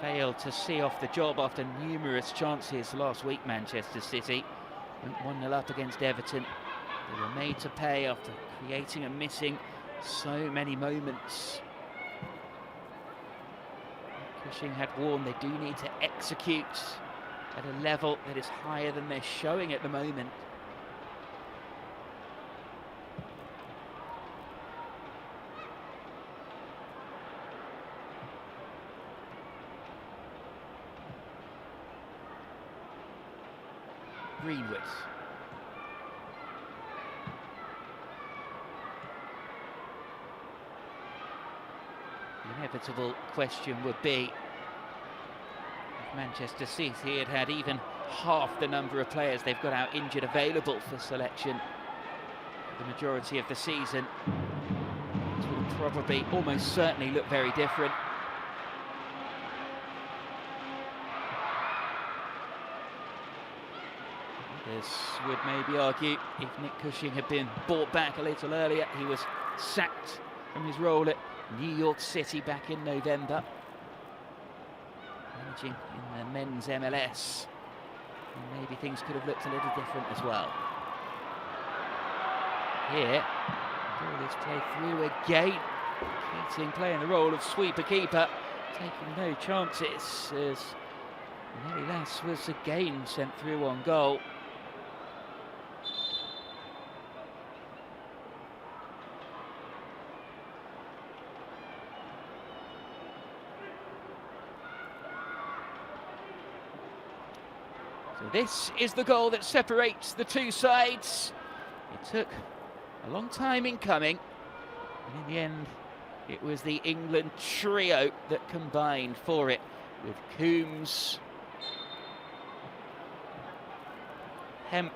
Failed to see off the job after numerous chances last week, Manchester City. Went 1-0 up against Everton. They were made to pay after creating and missing so many moments. Cushing had warned they do need to execute at a level that is higher than they're showing at the moment. Greenwood. The inevitable question would be if Manchester City had even half the number of players they've got out injured available for selection for the majority of the season, it would probably almost certainly look very different. This would maybe argue if Nick Cushing had been brought back a little earlier. He was sacked from his role at New York City back in November, managing in the men's MLS. And maybe things could have looked a little different as well. Here, ball is played through again. Keating playing the role of sweeper keeper, taking no chances as Neves was again sent through on goal. So this is the goal that separates the two sides. It took a long time in coming, and in the end it was the England trio that combined for it, with Coombs, Hemp,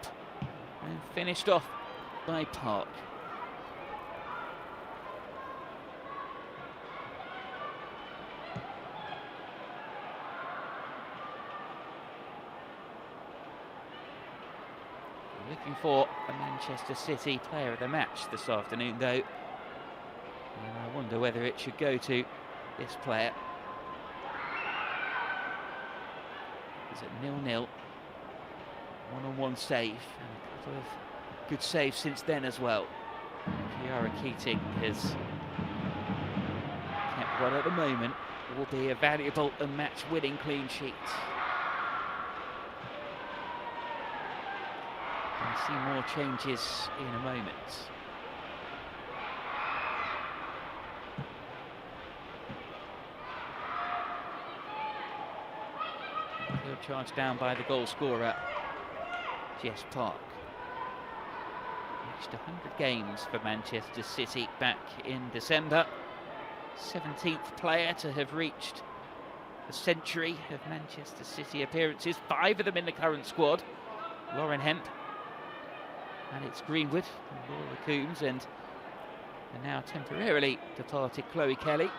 and finished off by Park. Looking for a Manchester City player of the match this afternoon, though. And I wonder whether it should go to this player. It's at 0-0. One-on-one save, and a couple of good saves since then as well. Kiara Keating has kept what at the moment will be a valuable and match-winning clean sheet. See more changes in a moment. He'll charge down by the goal scorer, Jess Park. Reached 100 games for Manchester City back in December. 17th player to have reached a century of Manchester City appearances, 5 of them in the current squad. Lauren Hemp. And it's Greenwood, and Laura Coombs, and the now temporarily departed Chloe Kelly.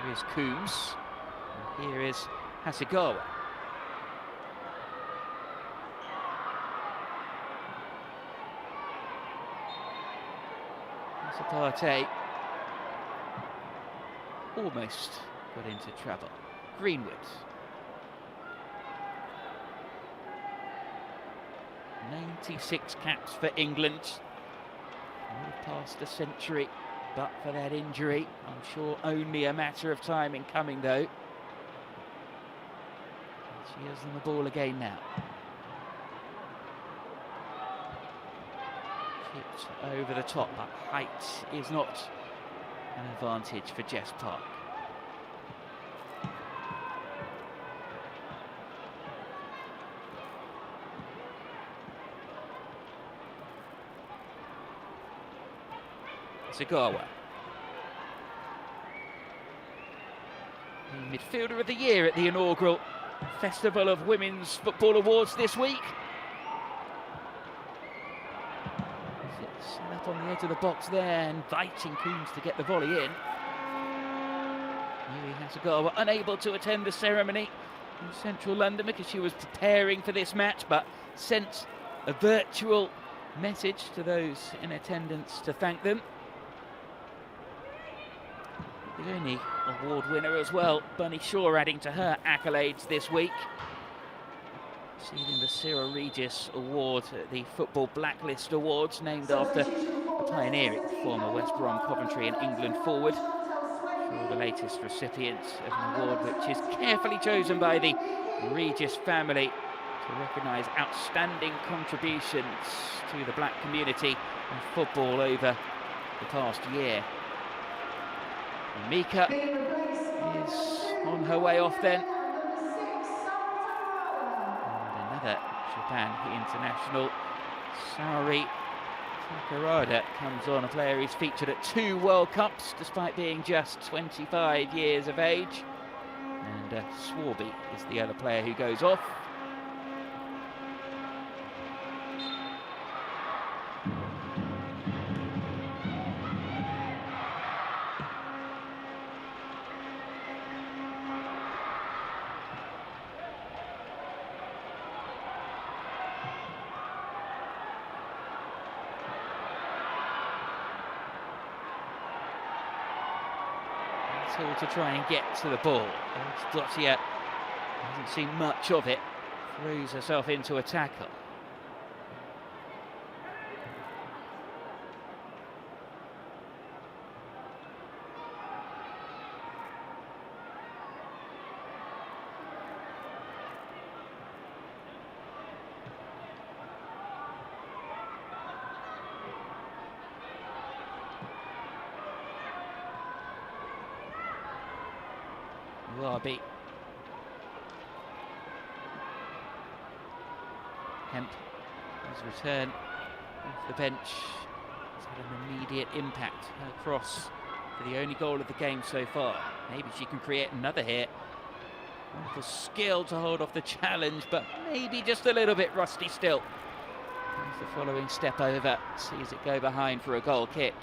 Here is Coombs, and here is Hasegawa. Partey almost got into trouble. Greenwood. 96 caps for England. Past a century, but for that injury, I'm sure only a matter of time in coming, though. She has them the ball again now. Kicked over the top, but height is not an advantage for Jess Park. Hasegawa. The midfielder of the year at the inaugural Festival of Women's Football Awards this week. Set up on the edge of the box there, inviting Coombs to get the volley in. Yuri Hasegawa unable to attend the ceremony in central London because she was preparing for this match, but sent a virtual message to those in attendance to thank them. The only award winner as well, Bunny Shaw, adding to her accolades this week, receiving the Cyril Regis Award at the Football Blacklist Awards, named after the pioneering former West Brom, Coventry and England forward. For the latest recipient of an award which is carefully chosen by the Regis family to recognise outstanding contributions to the black community and football over the past year. Mika is on her way off then. And another Japan international, Saori Takarada, comes on, a player who's featured at 2 World Cups despite being just 25 years of age. And Swarby is the other player who goes off. To try and get to the ball. Dottier hasn't seen much of it, throws herself into a tackle. Larby. Hemp, his return off the bench has had an immediate impact. Her cross for the only goal of the game so far. Maybe she can create another here. Wonderful skill to hold off the challenge, but maybe just a little bit rusty still. There's the following step over, sees it go behind for a goal kick.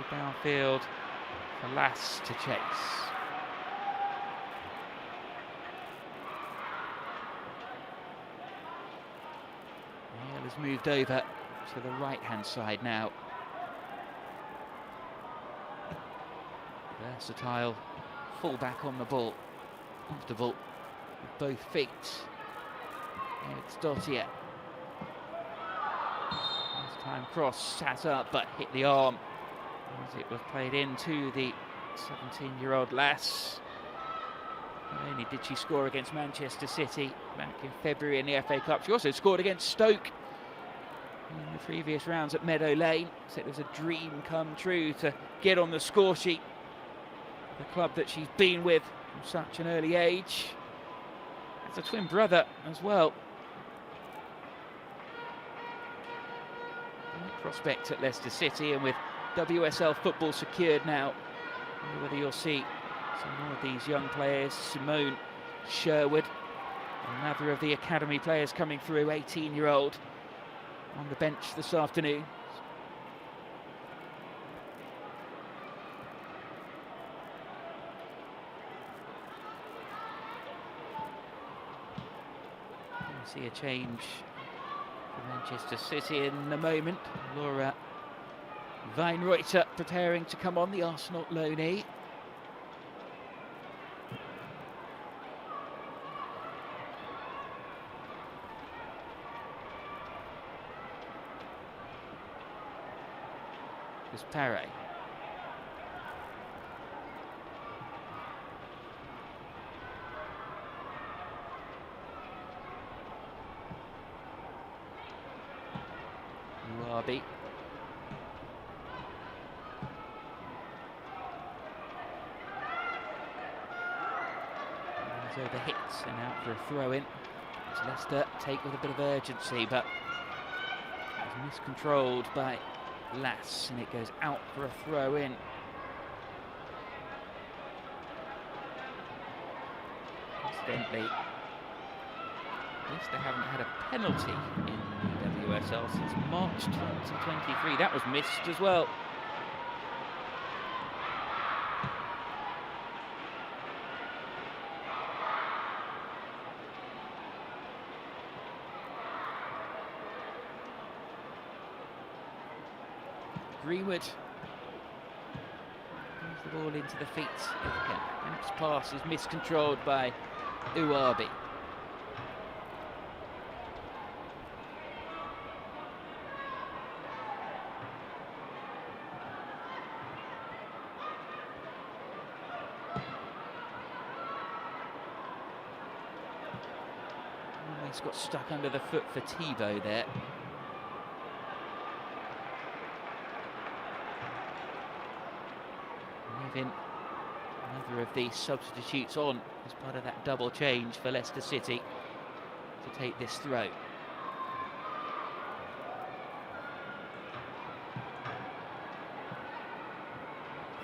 Downfield for Lass to chase. Hale has moved over to the right-hand side now. Versatile full-back on the ball. Comfortable with both feet. And it's Dottier. Last time cross sat up but hit the arm as it was played into the 17-year-old Lass. Not only did she score against Manchester City back in February in the FA Cup, she also scored against Stoke in the previous rounds at Meadow Lane. So it was a dream come true to get on the score sheet. The club that she's been with from such an early age. Has a twin brother as well. Prospect at Leicester City, and with WSL football secured now, I wonder whether you'll see some more of these young players. Simone Sherwood, another of the academy players coming through, 18-year-old, on the bench this afternoon. We'll see a change for Manchester City in a moment. Laura Weinreuter preparing to come on, the Arsenal loanee. There's Paré. Larby. Over hits and out for a throw-in. Leicester take with a bit of urgency, but it's miscontrolled by Lass, and it goes out for a throw-in. Incidentally, Leicester haven't had a penalty in the WSL since March 2023. That was missed as well. Greenwood brings the ball into the feet of Kemp. Kemp's pass is miscontrolled by Uwabi. Just got stuck under the foot for Thibaut there. Leaving another of the substitutes on as part of that double change for Leicester City to take this throw.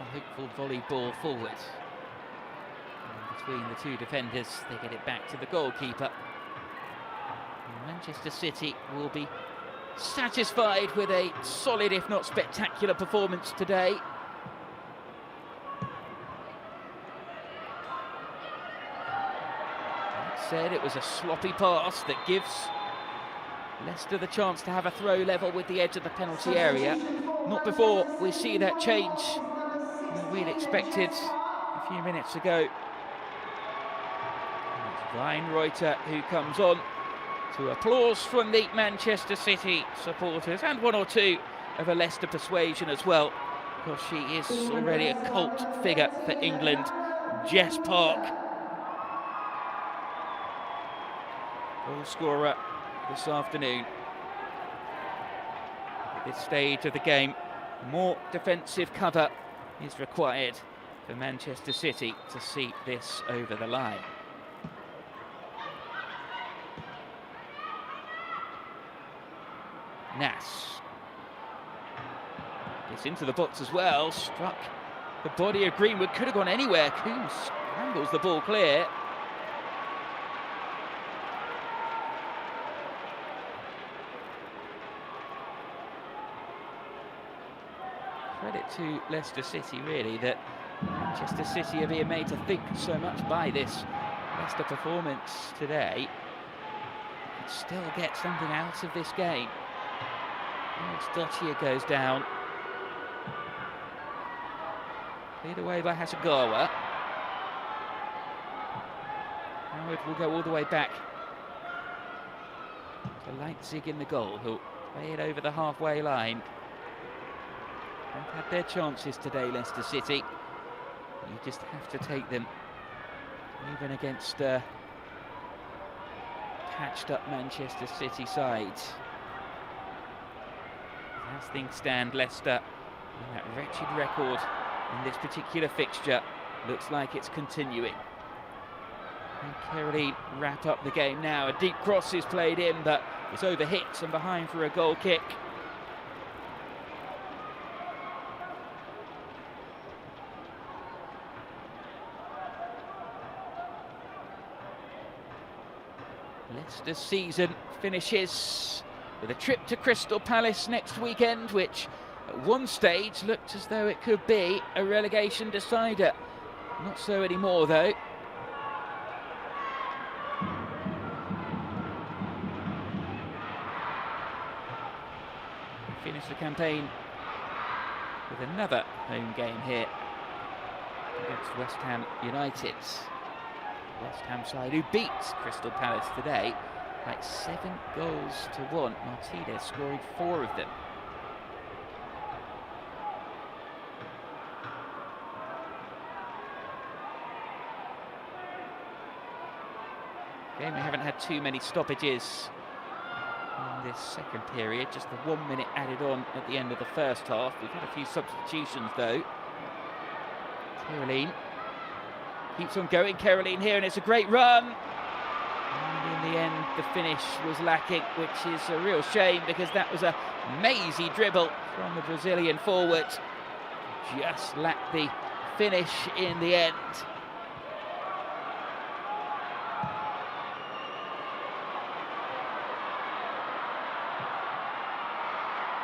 A hopeful volley ball forward. And between the two defenders, they get it back to the goalkeeper. And Manchester City will be satisfied with a solid, if not spectacular, performance today. Said it was a sloppy pass that gives Leicester the chance to have a throw level with the edge of the penalty area. Not before we see that change that we'd expected a few minutes ago. And it's Weinreuter who comes on to applause from the Manchester City supporters and one or two of a Leicester persuasion as well, because she is already a cult figure for England. Jess Park, goal scorer this afternoon. At this stage of the game, more defensive cover is required for Manchester City to see this over the line. Nass gets into the box as well, struck the body of Greenwood, could have gone anywhere. Coombs scrambles the ball clear. Credit to Leicester City, really, that Manchester City are being made to think so much by this Leicester performance today. Could still get something out of this game. Dottier goes down. Cleared away by Hasegawa. Howard will go all the way back to Leipzig in the goal, who'll play it over the halfway line. They've had their chances today, Leicester City. You just have to take them, even against patched-up Manchester City sides. As things stand, Leicester, and that wretched record in this particular fixture, looks like it's continuing. And Caroline wrap up the game now. A deep cross is played in, but it's overhit and behind for a goal kick. Leicester's season finishes with a trip to Crystal Palace next weekend, which at one stage looked as though it could be a relegation decider. Not so anymore, though. Finish the campaign with another home game here against West Ham United. West Ham side who beat Crystal Palace today by 7-1. Martinez scoring 4 of them. Again, we haven't had too many stoppages in this second period, just the 1 minute added on at the end of the first half. We've had a few substitutions though. Caroline keeps on going, Caroline here, and it's a great run. And in the end, the finish was lacking, which is a real shame because that was a mazy dribble from the Brazilian forward. Just lacked the finish in the end.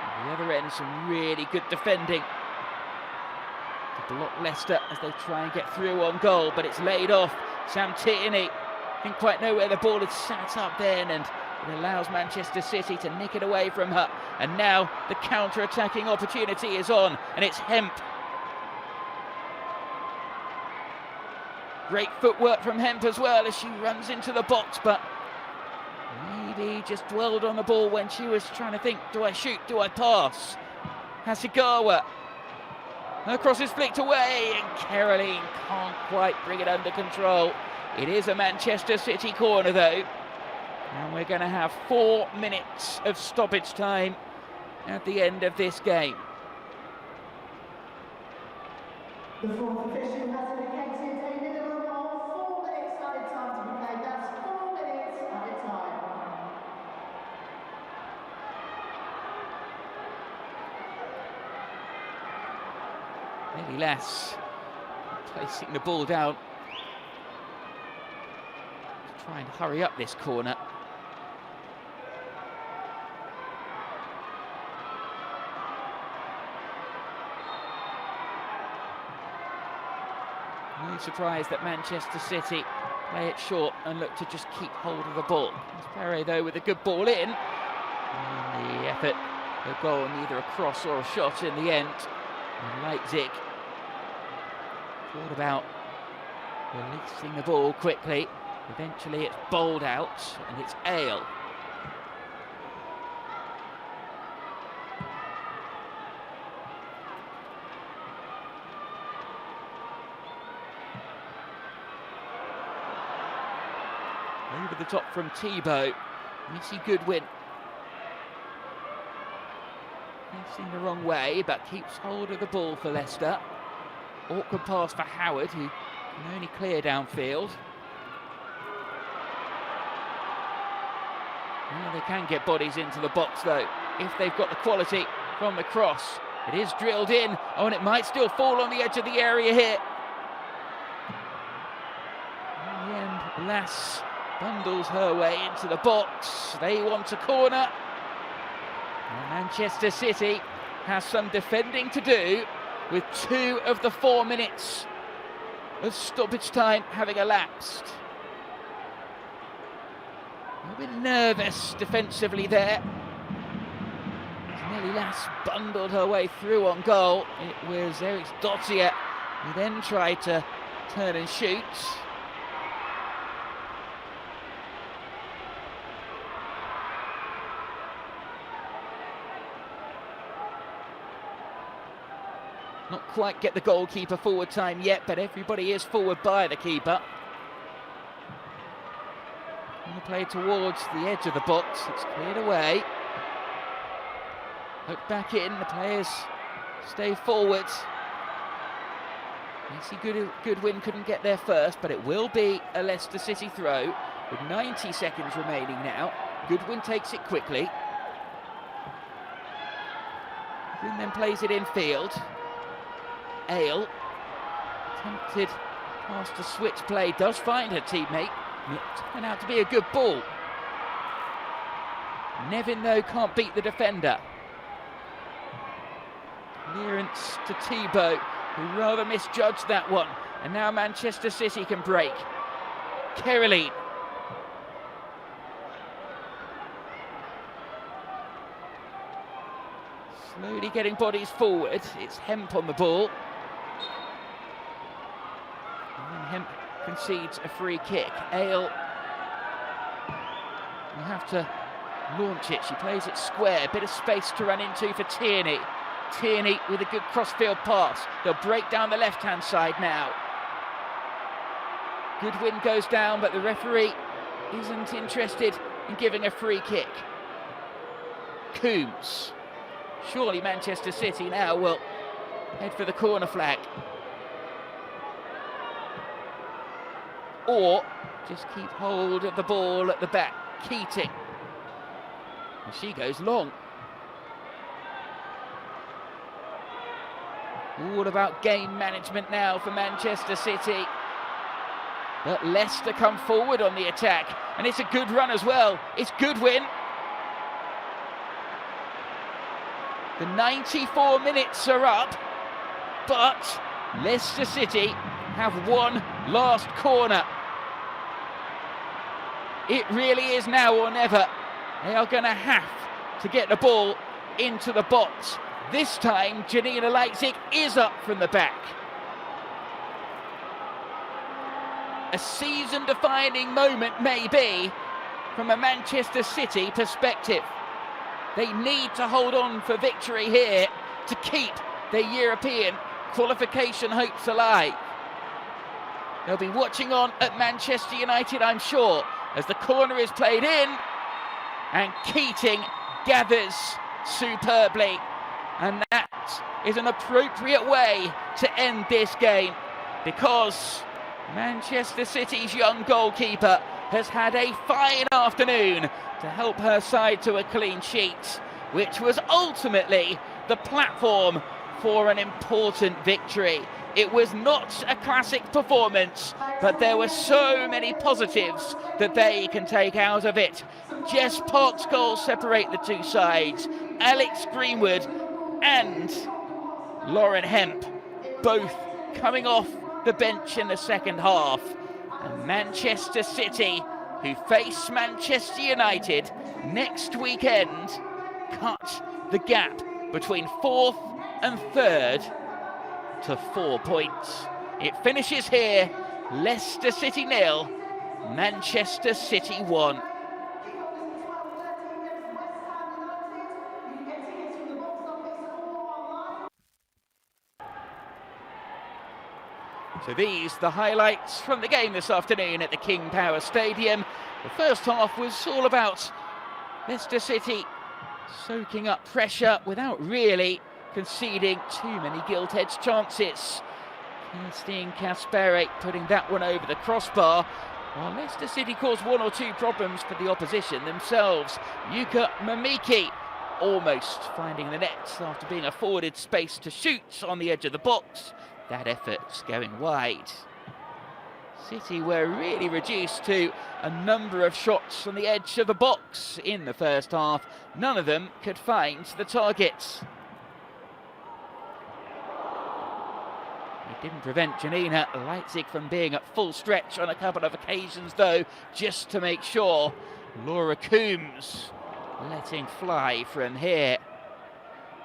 At the other end, some really good defending to block Leicester as they try and get through on goal, but it's laid off. Sam Tierney didn't quite know where the ball had sat up then, and it allows Manchester City to nick it away from her. And now the counter-attacking opportunity is on, and it's Hemp. Great footwork from Hemp as well as she runs into the box, but maybe just dwelled on the ball when she was trying to think, do I shoot, do I pass? Hasegawa. Her cross is flicked away, and Caroline can't quite bring it under control. It is a Manchester City corner though. And we're going to have 4 minutes of stoppage time at the end of this game. The fourth official has indicated a minimum of 4 minutes added time to be played. That's 4 minutes added time. Nearly less. Placing the ball down to try and hurry up this corner. No surprise that Manchester City play it short and look to just keep hold of the ball. Perret though with a good ball in. And the effort, the goal, neither a cross or a shot in the end. And Leipzig thought about releasing the ball quickly. Eventually it's bowled out and it's Ale. Over the top from Thibaut. Missy Goodwin. Facing the wrong way, but keeps hold of the ball for Leicester. Awkward pass for Howard, who can only clear downfield. Well, they can get bodies into the box, though, if they've got the quality from the cross. It is drilled in. Oh, and it might still fall on the edge of the area here. In the end, Lass bundles her way into the box. They want a corner. And Manchester City has some defending to do with 2 of the 4 minutes of stoppage time having elapsed. A bit nervous defensively there. Nelly Lass bundled her way through on goal. It was Eric Dottier who then tried to turn and shoot. Not quite get the goalkeeper forward time yet, but everybody is forward by the keeper. And the play towards the edge of the box. It's cleared away. Look back in, the players stay forward. Missy Goodwin couldn't get there first, but it will be a Leicester City throw with 90 seconds remaining now. Goodwin takes it quickly. Goodwin then plays it infield. Ale, tempted past the switch play, does find her teammate. It turned out to be a good ball. Nevin, though, can't beat the defender. Clearance to Thibaut, who rather misjudged that one. And now Manchester City can break. Caroline. Slowly getting bodies forward. It's Hemp on the ball. And then Hemp concedes a free kick. Ale will have to launch it. She plays it square. A bit of space to run into for Tierney. Tierney with a good crossfield pass. They'll break down the left-hand side now. Goodwin goes down, but the referee isn't interested in giving a free kick. Coombs. Surely Manchester City now will head for the corner flag. Or just keep hold of the ball at the back. Keating. And she goes long. All about game management now for Manchester City. But Leicester come forward on the attack. And it's a good run as well. It's Goodwin. The 94 minutes are up, but Leicester City have one last corner. It really is now or never. They are going to have to get the ball into the box. This time, Janina Leipzig is up from the back. A season-defining moment, maybe, from a Manchester City perspective. They need to hold on for victory here to keep their European qualification hopes alive. They'll be watching on at Manchester United, I'm sure, as the corner is played in, and Keating gathers superbly, and that is an appropriate way to end this game, because Manchester City's young goalkeeper has had a fine afternoon to help her side to a clean sheet, which was ultimately the platform for an important victory. It was not a classic performance, but there were so many positives that they can take out of it. Jess Park's goals separate the two sides. Alex Greenwood and Lauren Hemp both coming off the bench in the second half. And Manchester City, who face Manchester United next weekend, cut the gap between 4th and 3rd to 4 points. It finishes here, Leicester City 0, Manchester City 1. So these, the highlights from the game this afternoon at the King Power Stadium. The first half was all about Leicester City soaking up pressure without really conceding too many gilt-edged chances. Christine Kasperi putting that one over the crossbar, while Leicester City caused one or two problems for the opposition themselves. Yuka Mamiki almost finding the net after being afforded space to shoot on the edge of the box. That effort's going wide. City were really reduced to a number of shots on the edge of the box in the first half. None of them could find the target. It didn't prevent Janina Leipzig from being at full stretch on a couple of occasions, though, just to make sure. Laura Coombs letting fly from here.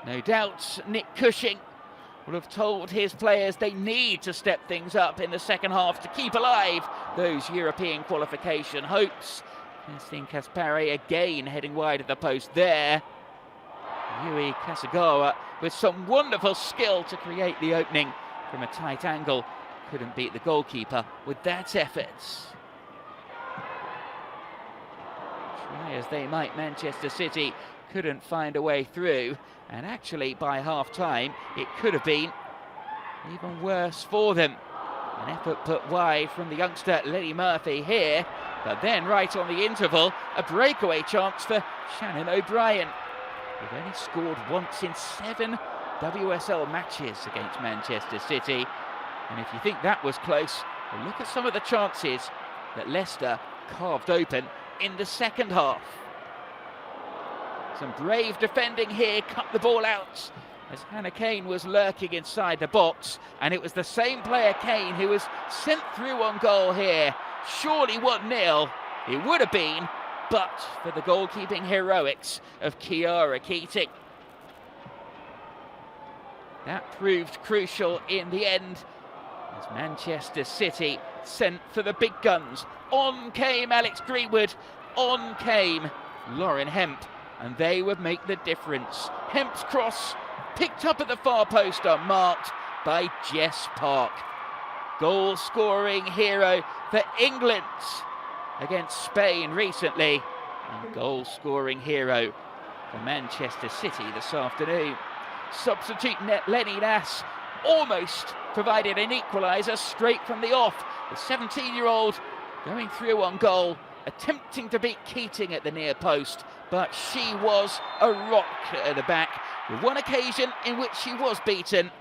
No doubt Nick Cushing will have told his players they need to step things up in the second half to keep alive those European qualification hopes. Christine Kasperi again heading wide of the post there. Yui Kasagawa with some wonderful skill to create the opening from a tight angle. Couldn't beat the goalkeeper with that effort. Try as they might, Manchester City couldn't find a way through, and actually by half-time it could have been even worse for them. An effort put wide from the youngster Lenny Murphy here, but then right on the interval, a breakaway chance for Shannon O'Brien, who've only scored once in 7 WSL matches against Manchester City. And if you think that was close, well, look at some of the chances that Leicester carved open in the second half. Some brave defending here, cut the ball out as Hannah Kane was lurking inside the box, and it was the same player, Kane, who was sent through on goal here. Surely 1-0 it would have been, but for the goalkeeping heroics of Kiara Keating. That proved crucial in the end, as Manchester City sent for the big guns. On came Alex Greenwood, on came Lauren Hemp, and they would make the difference. Hemp's cross picked up at the far post, unmarked by Jess Park. Goal-scoring hero for England against Spain recently, and goal-scoring hero for Manchester City this afternoon. Substitute Lenny Nass almost provided an equaliser straight from the off. The 17-year-old going through on goal, attempting to beat Keating at the near post, but she was a rock at the back. With one occasion in which she was beaten,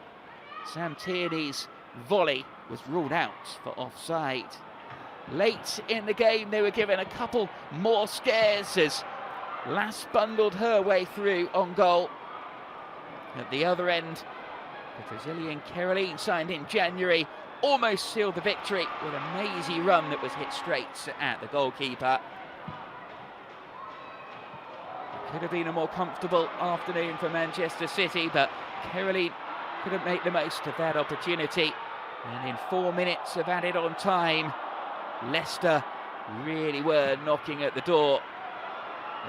Sam Tierney's volley was ruled out for offside. Late in the game, they were given a couple more scares as Lass bundled her way through on goal. At the other end, the Brazilian Caroline, signed in January, almost sealed the victory with a mazy run that was hit straight at the goalkeeper. It could have been a more comfortable afternoon for Manchester City, but Caroline couldn't make the most of that opportunity. And in 4 minutes of added on time, Leicester really were knocking at the door.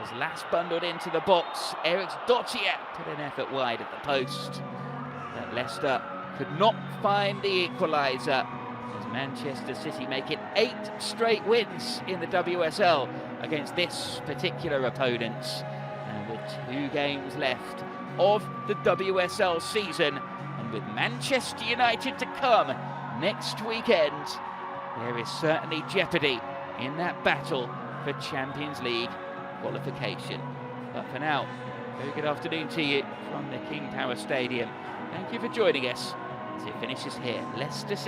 As Lass bundled into the box, Eriks Dottier put an effort wide at the post. But Leicester could not find the equaliser. as Manchester City make it 8 straight wins in the WSL against this particular opponent. And with 2 games left of the WSL season, and with Manchester United to come next weekend, there is certainly jeopardy in that battle for Champions League qualification. But for now, very good afternoon to you from the King Power Stadium. Thank you for joining us as it finishes here. Leicester City